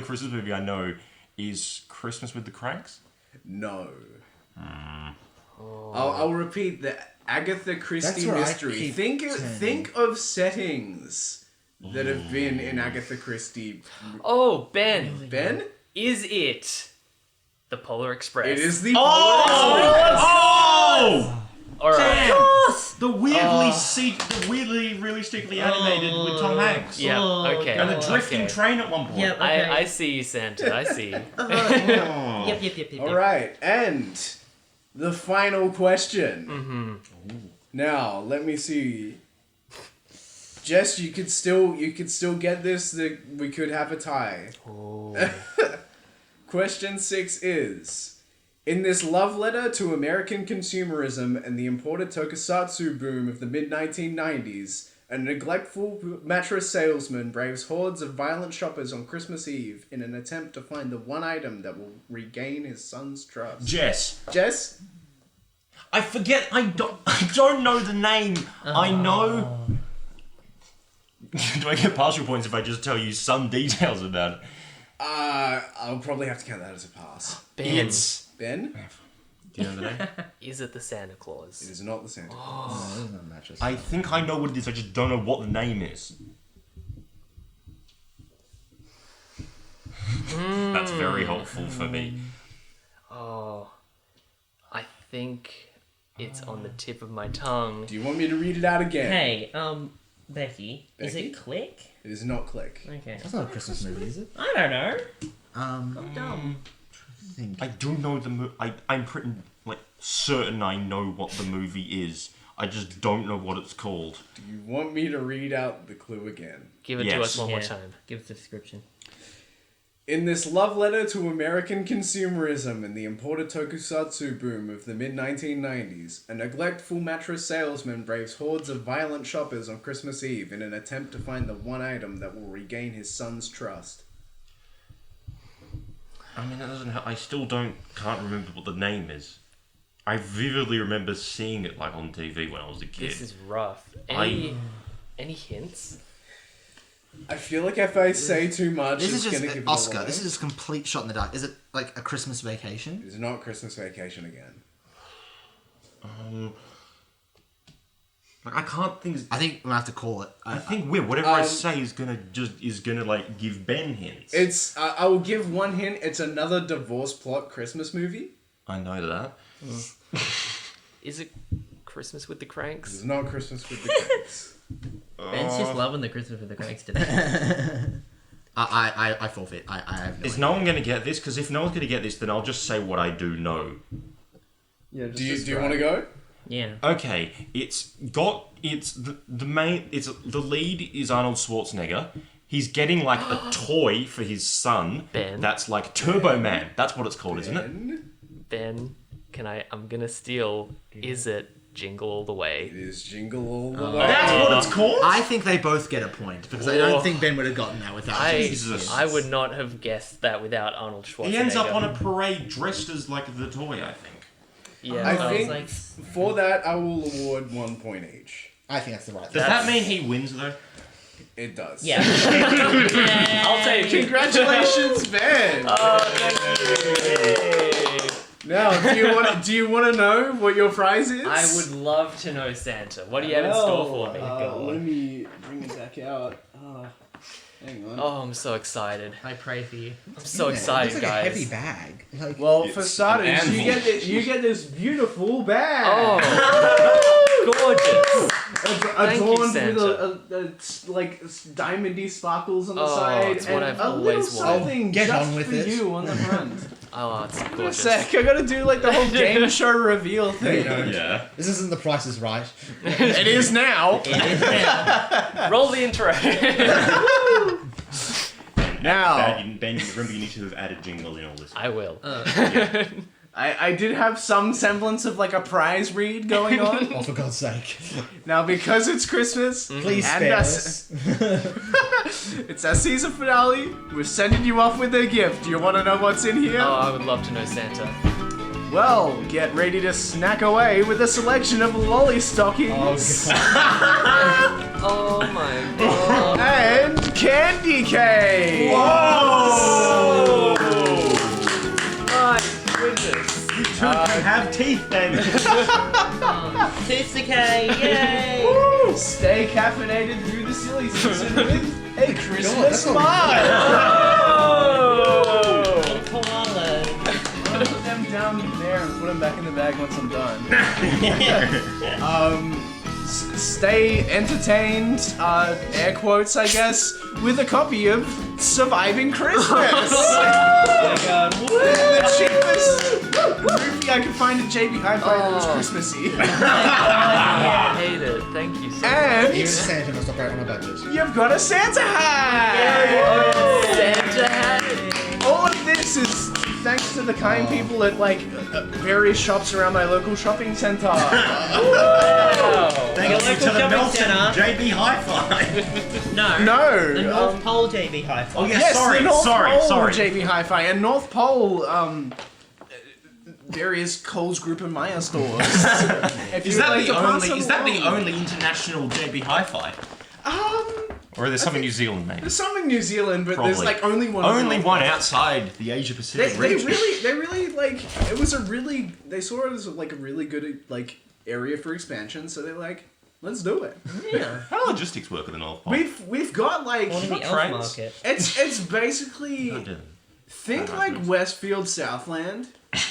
Christmas movie I know is Christmas with the Cranks. No. I'll repeat the Agatha Christie That's where I mystery. keep Think of settings that have been in Agatha Christie. Oh, Ben! Ben? Is it The Polar Express? It is the Polar Express. Oh! Alright. The weirdly realistically animated with Tom Hanks. Yeah, okay. And the drifting okay. train at one point. Yep. Okay. I see you, Santa. I see. Oh. Yep. All right, and the final question. Mm-hmm. Now, let me see. Jess, you could still get this. We could have a tie. Oh. Question 6 is: in this love letter to American consumerism and the imported tokusatsu boom of the mid-1990s, a neglectful mattress salesman braves hordes of violent shoppers on Christmas Eve in an attempt to find the one item that will regain his son's trust. Jess? I forget. I don't know the name. I know. Do I get partial points if I just tell you some details about it? I'll probably have to count that as a pass. Ben. Ben? Do you know the name? Is it the Santa Claus? It is not the Santa Claus. No, there's no mattress. I think I know what it is. I just don't know what the name is. That's very helpful for me. Oh. I think it's on the tip of my tongue. Do you want me to read it out again? Hey, Becky, is Becky? it Click? It is not Click. Okay. That's not a Christmas movie, is it? I don't know. I'm Dumb. think. I do know the movie. I'm pretty certain I know what the movie is. I just don't know what it's called. Do you want me to read out the clue again? Give it to Yes. us one more time. Give us the description. In this love letter to American consumerism and the imported tokusatsu boom of the mid-1990s, a neglectful mattress salesman braves hordes of violent shoppers on Christmas Eve in an attempt to find the one item that will regain his son's trust. I mean, that doesn't help. I still can't remember what the name is. I vividly remember seeing it like on TV when I was a kid. This is rough. Any hints? I feel like if I say too much, This it's is gonna just give it Oscar. away. This is just a complete shot in the dark. Is it like a Christmas Vacation? It's not Christmas Vacation again. Like I can't think. I think we'll have to call it. I think whatever I say is gonna like give Ben hints. It's. I will give one hint. It's another divorce plot Christmas movie. I know that. Is it Christmas with the Cranks? It's not Christmas with the Cranks. Ben's just loving the Christmas with the Cranks today. I forfeit. I have no Is idea. no one gonna get this? Because if no one's gonna get this, then I'll just say what I do know. Yeah, Do you want to go? Yeah. Okay, the lead is Arnold Schwarzenegger. He's getting like a toy for his son. Ben. That's like Turbo Man. That's what it's called, isn't it? Ben, I'm gonna steal. Is it Jingle All the Way? It is Jingle All the Way. That's what it's called. I think they both get a point because I don't think Ben would have gotten that without. Jesus. I would not have guessed that without Arnold Schwarzenegger. He ends up on a parade dressed as like the toy, I think. Yeah, I was think like, for that I will award 1 point each. I think that's the right. Does that mean he wins though? It does. Yeah. I'll take it. Congratulations, Ben. Now, do you want to know what your prize is? I would love to know Santa. What do you have in store for me? Let me bring it back out. Hang on. Oh, I'm so excited. I pray for you. I'm so It excited, looks like guys. a heavy bag. Like, Well, It's for starters, an you get this beautiful bag. Oh, gorgeous. Thank you, Adorned Santa. with like diamondy sparkles on the Oh, side, it's what and I've a always little wanted. something Get just on with for it. you on the front. Oh, it's Wait a gorgeous. sec, I gotta do like the whole game show reveal thing. Yeah. this isn't The Price is Right. It is now. Roll the intro. Now, Ben, remember you need to have added jingle in all this. I will. I did have some semblance of like a prize read going on. Oh, for God's sake! Now, because it's Christmas, Please and spare us- us. it's our season finale, we're sending you off with a gift. Do you want to know what's in here? Oh, I would love to know Santa. Well, get ready to snack away with a selection of lolly stockings Oh my god. and candy cane. Whoa! My goodness. You two can have teeth then. Toothsicay, yay! Woo! Stay caffeinated through the silly season with a Christmas that's smile. Koala. I'll put them down there and put them back in the bag once I'm done. Stay entertained, air quotes, I guess, with a copy of Surviving Christmas. Oh my god. The cheapest movie I could find at JB Hi-Fi that was Christmassy. I hate it. Thank you so much. And Even Santa must operate on a budget. you've got a Santa hat. Santa hat. All of this is thanks to the kind people at like various shops around my local shopping centre. Thank you local to the shopping Melton centre. JB Hi-Fi. No. No. The North Pole JB Hi-Fi. Oh yeah, Yes, sorry, the North Pole sorry. JB Hi-Fi and North Pole various Coles Group and Maya stores. If Is you'd that like the to pass only? Is that the along. only international JB Hi-Fi? Or is there some in New Zealand, maybe? There's some in New Zealand, but there's Probably. like only one. Only North one Pole. outside the Asia Pacific They region. really like it was a really they saw it as like a really good like area for expansion, so they're like, let's do it. Yeah. How do logistics work at the North Pole? We've got like On the Not elf trains. market. it's basically I didn't. think I like don't. Westfield Southland.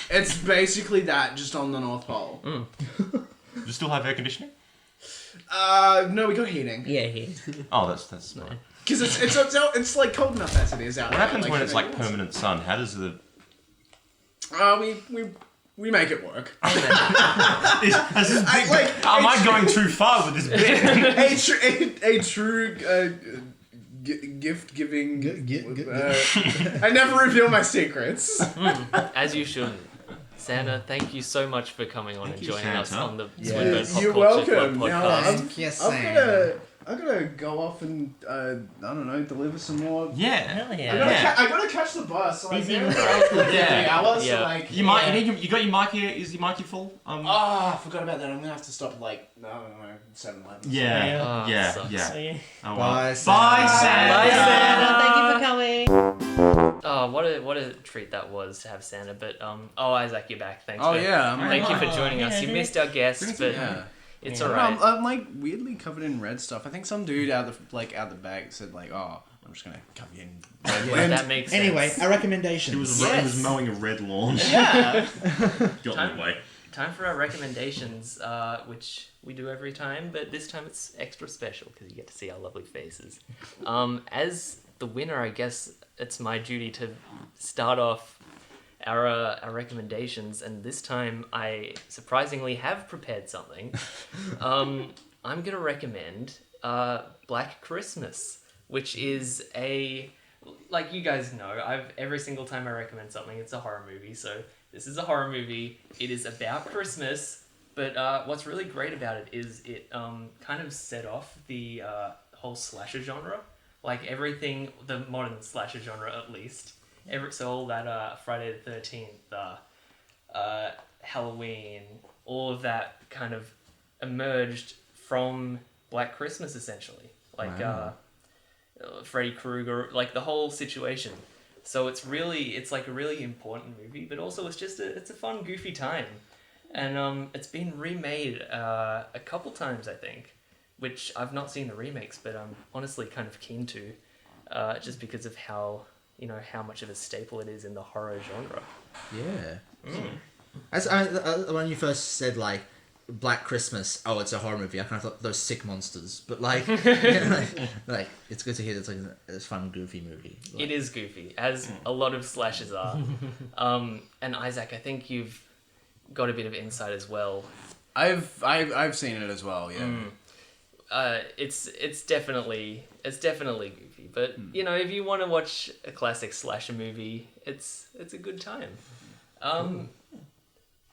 It's basically that just on the North Pole. Do you still have air conditioning? No, we got heating Yeah, here. Oh, that's smart. because it's like cold enough as it is out What there. happens when it's like everywhere. permanent sun? How does the? We make it work. Has this big, am I going too far with this bit? a true gift giving. I never reveal my secrets. As you shouldn't. Santa, thank you so much for coming on Thank and you, joining us Santa. on the Yeah. Swinburne Pop You're Culture Club welcome. Now, podcast. Yes, I've got I'm gonna go off and I don't know, deliver some more. Yeah. Hell I yeah. gotta, I gotta catch the bus. So like, Busy. yeah, for 3 hours. Yeah. So like, You might. You got your mic here. Is your mic full? I forgot about that. I'm gonna have to stop like 7-Eleven. Yeah. Oh, Yeah. sucks. Yeah. So, yeah. Oh, Bye, well. Santa. Bye, Santa. Bye, Santa. Thank you for coming. Oh, what a treat that was to have Santa. But Isaac, you're back. Thanks. Oh for, yeah. Thank you for joining yeah, us. You dude. missed our guest, but Yeah. it's Yeah. alright. I'm like weirdly covered in red stuff. I think some dude out the back said like, "Oh, I'm just gonna cover you in red." Well, that makes sense. Anyway, our recommendations. He was Yes. mowing a red lawn. Yeah. Got in the way. Time for our recommendations, which we do every time, but this time it's extra special because you get to see our lovely faces. As the winner, I guess it's my duty to start off our recommendations, and this time I surprisingly have prepared something. I'm gonna recommend Black Christmas, which is like you guys know, every single time I recommend something, it's a horror movie. So this is a horror movie. It is about Christmas, but what's really great about it is it kind of set off the whole slasher genre, like everything, the modern slasher genre at least. So all that Friday the 13th, Halloween, all of that kind of emerged from Black Christmas essentially, like Freddy Krueger, like the whole situation. So it's like a really important movie, but also it's a fun, goofy time, and it's been remade a couple times I think, which I've not seen the remakes, but I'm honestly kind of keen to, just because of how much of a staple it is in the horror genre. Yeah. As when you first said like Black Christmas, oh, it's a horror movie. I kind of thought those sick monsters, but like, like it's good to hear that's like a fun, goofy movie. Like, It is goofy, as a lot of slashers are. And Isaac, I think you've got a bit of insight as well. I've seen it as well. Yeah. It's definitely goofy, but if you want to watch a classic slasher movie, it's a good time.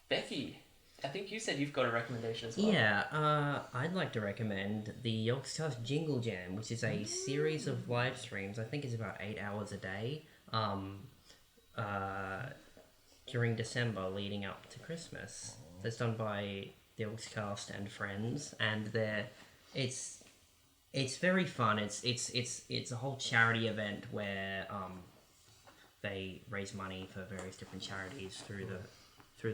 Becky, I think you said you've got a recommendation as well. Yeah, I'd like to recommend the Yogscast Jingle Jam, which is a series of live streams. I think it's about 8 hours a day, during December leading up to Christmas. That's done by the Yogscast and friends, and it's very fun. It's a whole charity event where they raise money for various different charities through the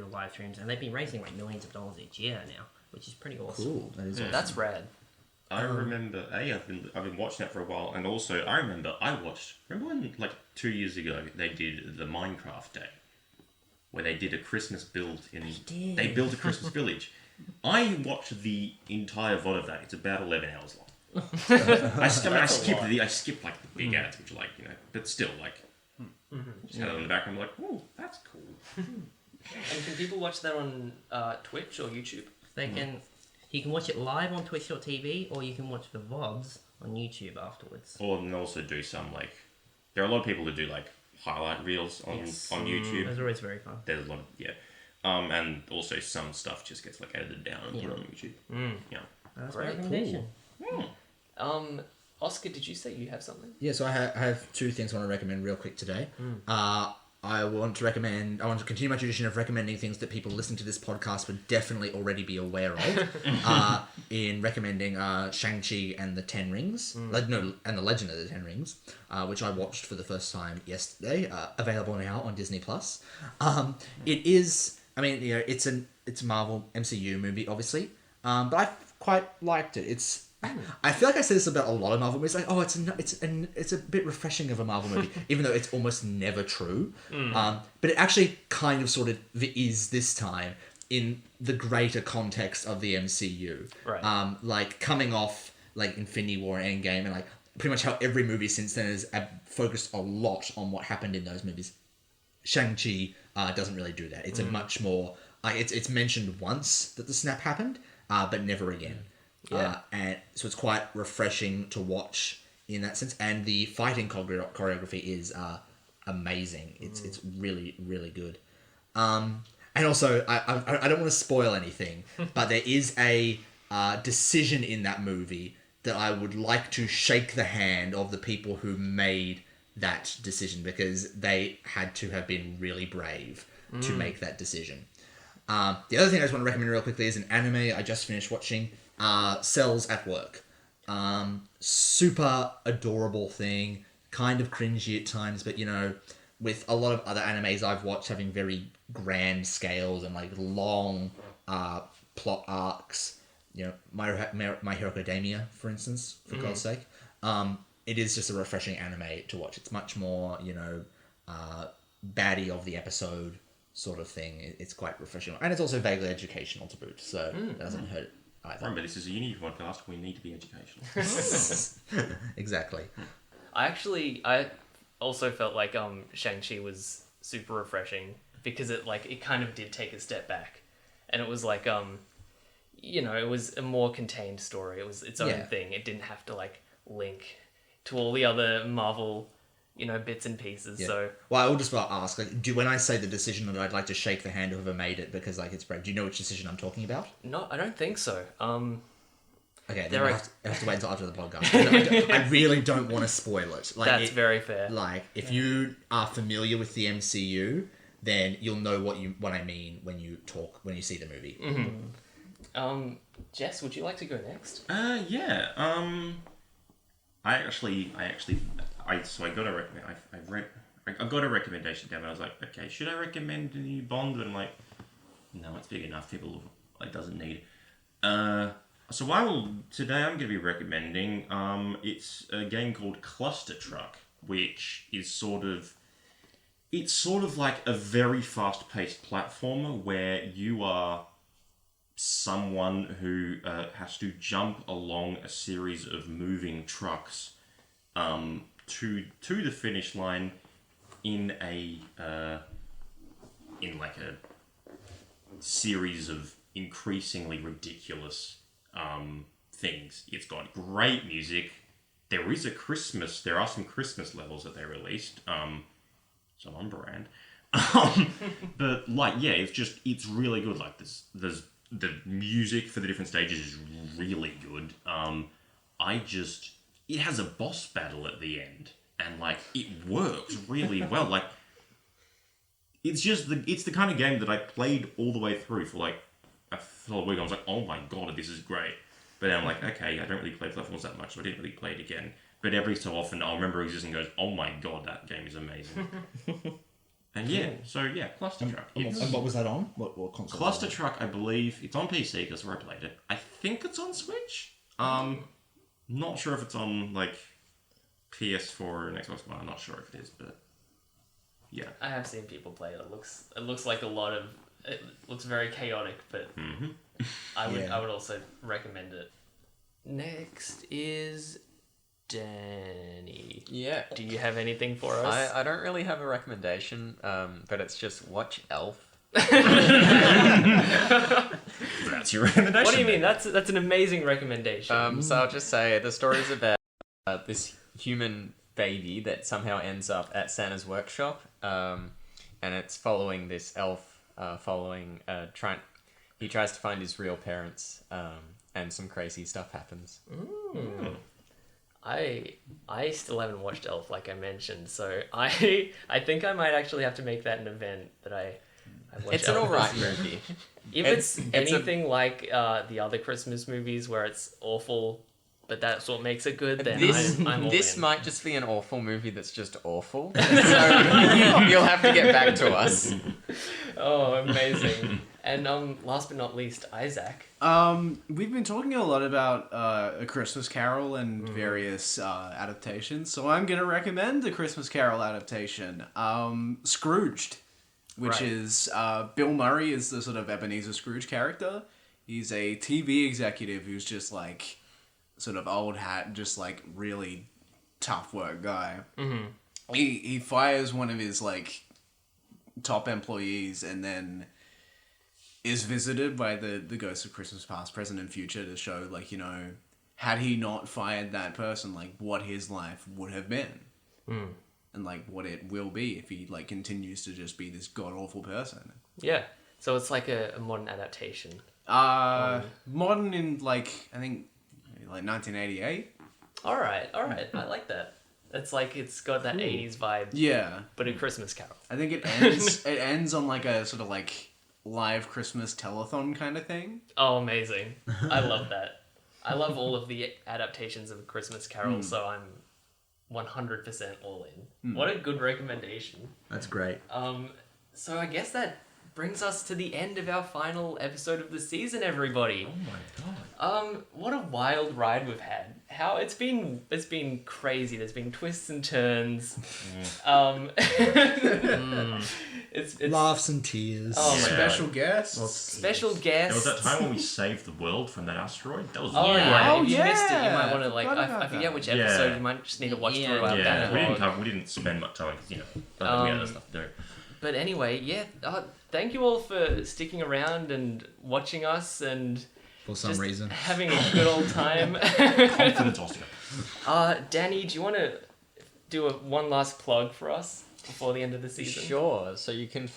live streams, and they've been raising like millions of dollars each year now, which is pretty awesome. cool. That is awesome. That's rad. I remember. I've been watching that for a while, and also I remember Remember when like 2 years ago they did the Minecraft Day, where they did a Christmas build They built a Christmas village. I watched the entire VOD of that. It's about 11 hours long. I skipped like the big ads, which are like but still like. Just had it in the background, like, oh, that's cool. And can people watch that on Twitch or YouTube? You can watch it live on twitch.tv, or you can watch the VODs on YouTube afterwards. Or and also do some like, there are a lot of people who do like highlight reels on YouTube. Those are always very fun. There's a lot of and also some stuff just gets like edited down and put on YouTube. Yeah. That's Great. my recommendation. Oscar, did you say you have something? Yeah, so I have two things I want to recommend real quick today. I want to continue my tradition of recommending things that people listening to this podcast would definitely already be aware of. In recommending Shang-Chi and the Ten Rings, and the Legend of the Ten Rings, which I watched for the first time yesterday. Available now on Disney Plus. It is. I mean, it's a Marvel MCU movie, obviously, but I quite liked it. I feel like I say this about a lot of Marvel movies, like, oh, it's a bit refreshing of a Marvel movie, even though it's almost never true. But it actually kind of sort of is this time in the greater context of the MCU. Right. Like coming off like Infinity War and Endgame, and like pretty much how every movie since then has focused a lot on what happened in those movies. Shang-Chi doesn't really do that. It's a much more it's mentioned once that the snap happened, but never again. Yeah. And so it's quite refreshing to watch in that sense, and the fighting choreography is amazing. It's really, really good. And also, I don't want to spoil anything, but there is a decision in that movie that I would like to shake the hand of the people who made that decision, because they had to have been really brave to make that decision. The other thing I just want to recommend real quickly is an anime I just finished watching, Cells at Work. Super adorable thing, kind of cringy at times, but with a lot of other animes I've watched having very grand scales and like long plot arcs, My Hero Academia, for instance, for God's sake, it is just a refreshing anime to watch. It's much more, baddie of the episode sort of thing. It's quite refreshing, and it's also vaguely educational to boot, so it doesn't hurt either. Remember, this is a uni podcast. We need to be educational. Exactly. I also felt like Shang-Chi was super refreshing because it kind of did take a step back, and it was like it was a more contained story. It was its own thing. It didn't have to link to all the other Marvel bits and pieces. Yeah. So I will just ask, when I say the decision that I'd like to shake the hand of whoever made it because it's brave, do you know which decision I'm talking about? no, I don't think so. Okay, then I have to wait until after the podcast. I really don't want to spoil it. That's very fair. If you are familiar with the MCU, then you'll know what I mean when you see the movie. Mm-hmm. Jess, would you like to go next? Yeah. I got a recommendation down, and I was like, okay, should I recommend a new Bond? And I'm like, no, it's big enough. People doesn't need. So today I'm going to be recommending. It's a game called Cluster Truck, which is sort of like a very fast-paced platformer where you are someone who has to jump along a series of moving trucks to the finish line in a series of increasingly ridiculous things. It's got great music. There are some Christmas levels that they released. Some on brand. But it's really good. There's the music for the different stages is really good. It has a boss battle at the end, and it works really well. It's the kind of game that I played all the way through for a full week. I was like, oh my god, this is great. But then I'm like, okay, I don't really play platforms that much, so I didn't really play it again. But every so often, I'll remember existing and goes, oh my god, that game is amazing. And Cluster Truck. And what was that on? What console? Cluster Truck, I believe, it's on PC, because where I played it. I think it's on Switch. Not sure if it's on PS4 or an Xbox One. I'm not sure if it is, but yeah. I have seen people play it. It looks like it looks very chaotic, but I would also recommend it. Next is Danny. Yeah. Do you have anything for us? I don't really have a recommendation, but it's just watch Elf. That's your recommendation. What do you mean? That's an amazing recommendation. So I'll just say the story's about this human baby that somehow ends up at Santa's workshop, and it's following this elf. He tries to find his real parents, and some crazy stuff happens. I still haven't watched Elf, like I mentioned, so I think I might actually have to make that an event that I watch. It's an alright movie. If it's anything like the other Christmas movies where it's awful, but that's what makes it good, then I'm all this in. might just be an awful movie that's just awful. So you'll have to get back to us. Oh, amazing. And last but not least, Isaac. We've been talking a lot about A Christmas Carol and various adaptations, so I'm going to recommend the Christmas Carol adaptation, Scrooged, which is Bill Murray is the sort of Ebenezer Scrooge character. He's a TV executive who's just sort of old hat, just really tough work guy. Mm-hmm. He fires one of his top employees and then is visited by the ghosts of Christmas past, present, and future to show had he not fired that person, what his life would have been, and what it will be if he continues to just be this god awful person. Yeah, so it's like a modern adaptation. Modern in I think like 1988. All right. I like that. It's like it's got that 80s vibe, Yeah, but a Christmas Carol. I think it ends. It ends on like a sort of like live Christmas telethon kind of thing. Oh, amazing. I love that. I love all of the adaptations of A Christmas Carol, so I'm 100% all in. What a good recommendation. That's great. So I guess that brings us to the end of our final episode of the season, everybody. Oh my god. What a wild ride we've had. How it's been crazy. There's been twists and turns. It's Laughs and tears. Oh, my Special guests. special There guests. was that time when we saved the world from that asteroid. That was Oh wild. yeah, Oh, if you missed it, you yeah. might want to like. Forgot about I forget that. which episode. Yeah. You might just need to watch Yeah. through our Yeah, backlog. we didn't spend much time because we had other stuff to do. But anyway, yeah. Thank you all for sticking around and watching us and For some just reason. having a good old time. Confidence, Oscar. Danny, do you want to do one last plug for us before the end of the season? Sure. So you can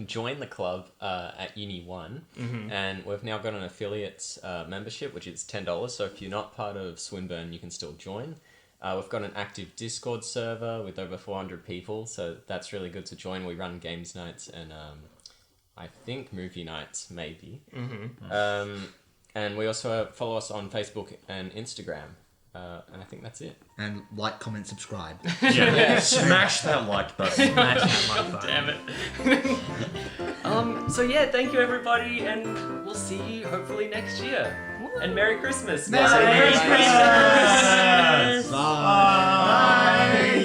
join the club at Uni One, and we've now got an affiliates membership, which is $10. So if you're not part of Swinburne, you can still join. We've got an active Discord server with over 400 people, so that's really good to join. We run games nights and I think movie nights, maybe. And we also follow us on Facebook and Instagram. And I think that's it. And like, comment, subscribe. Yeah. Smash that like button. Damn it. So yeah, thank you everybody, and we'll see you hopefully next year. And Merry Christmas. Merry Christmas! Bye. Bye.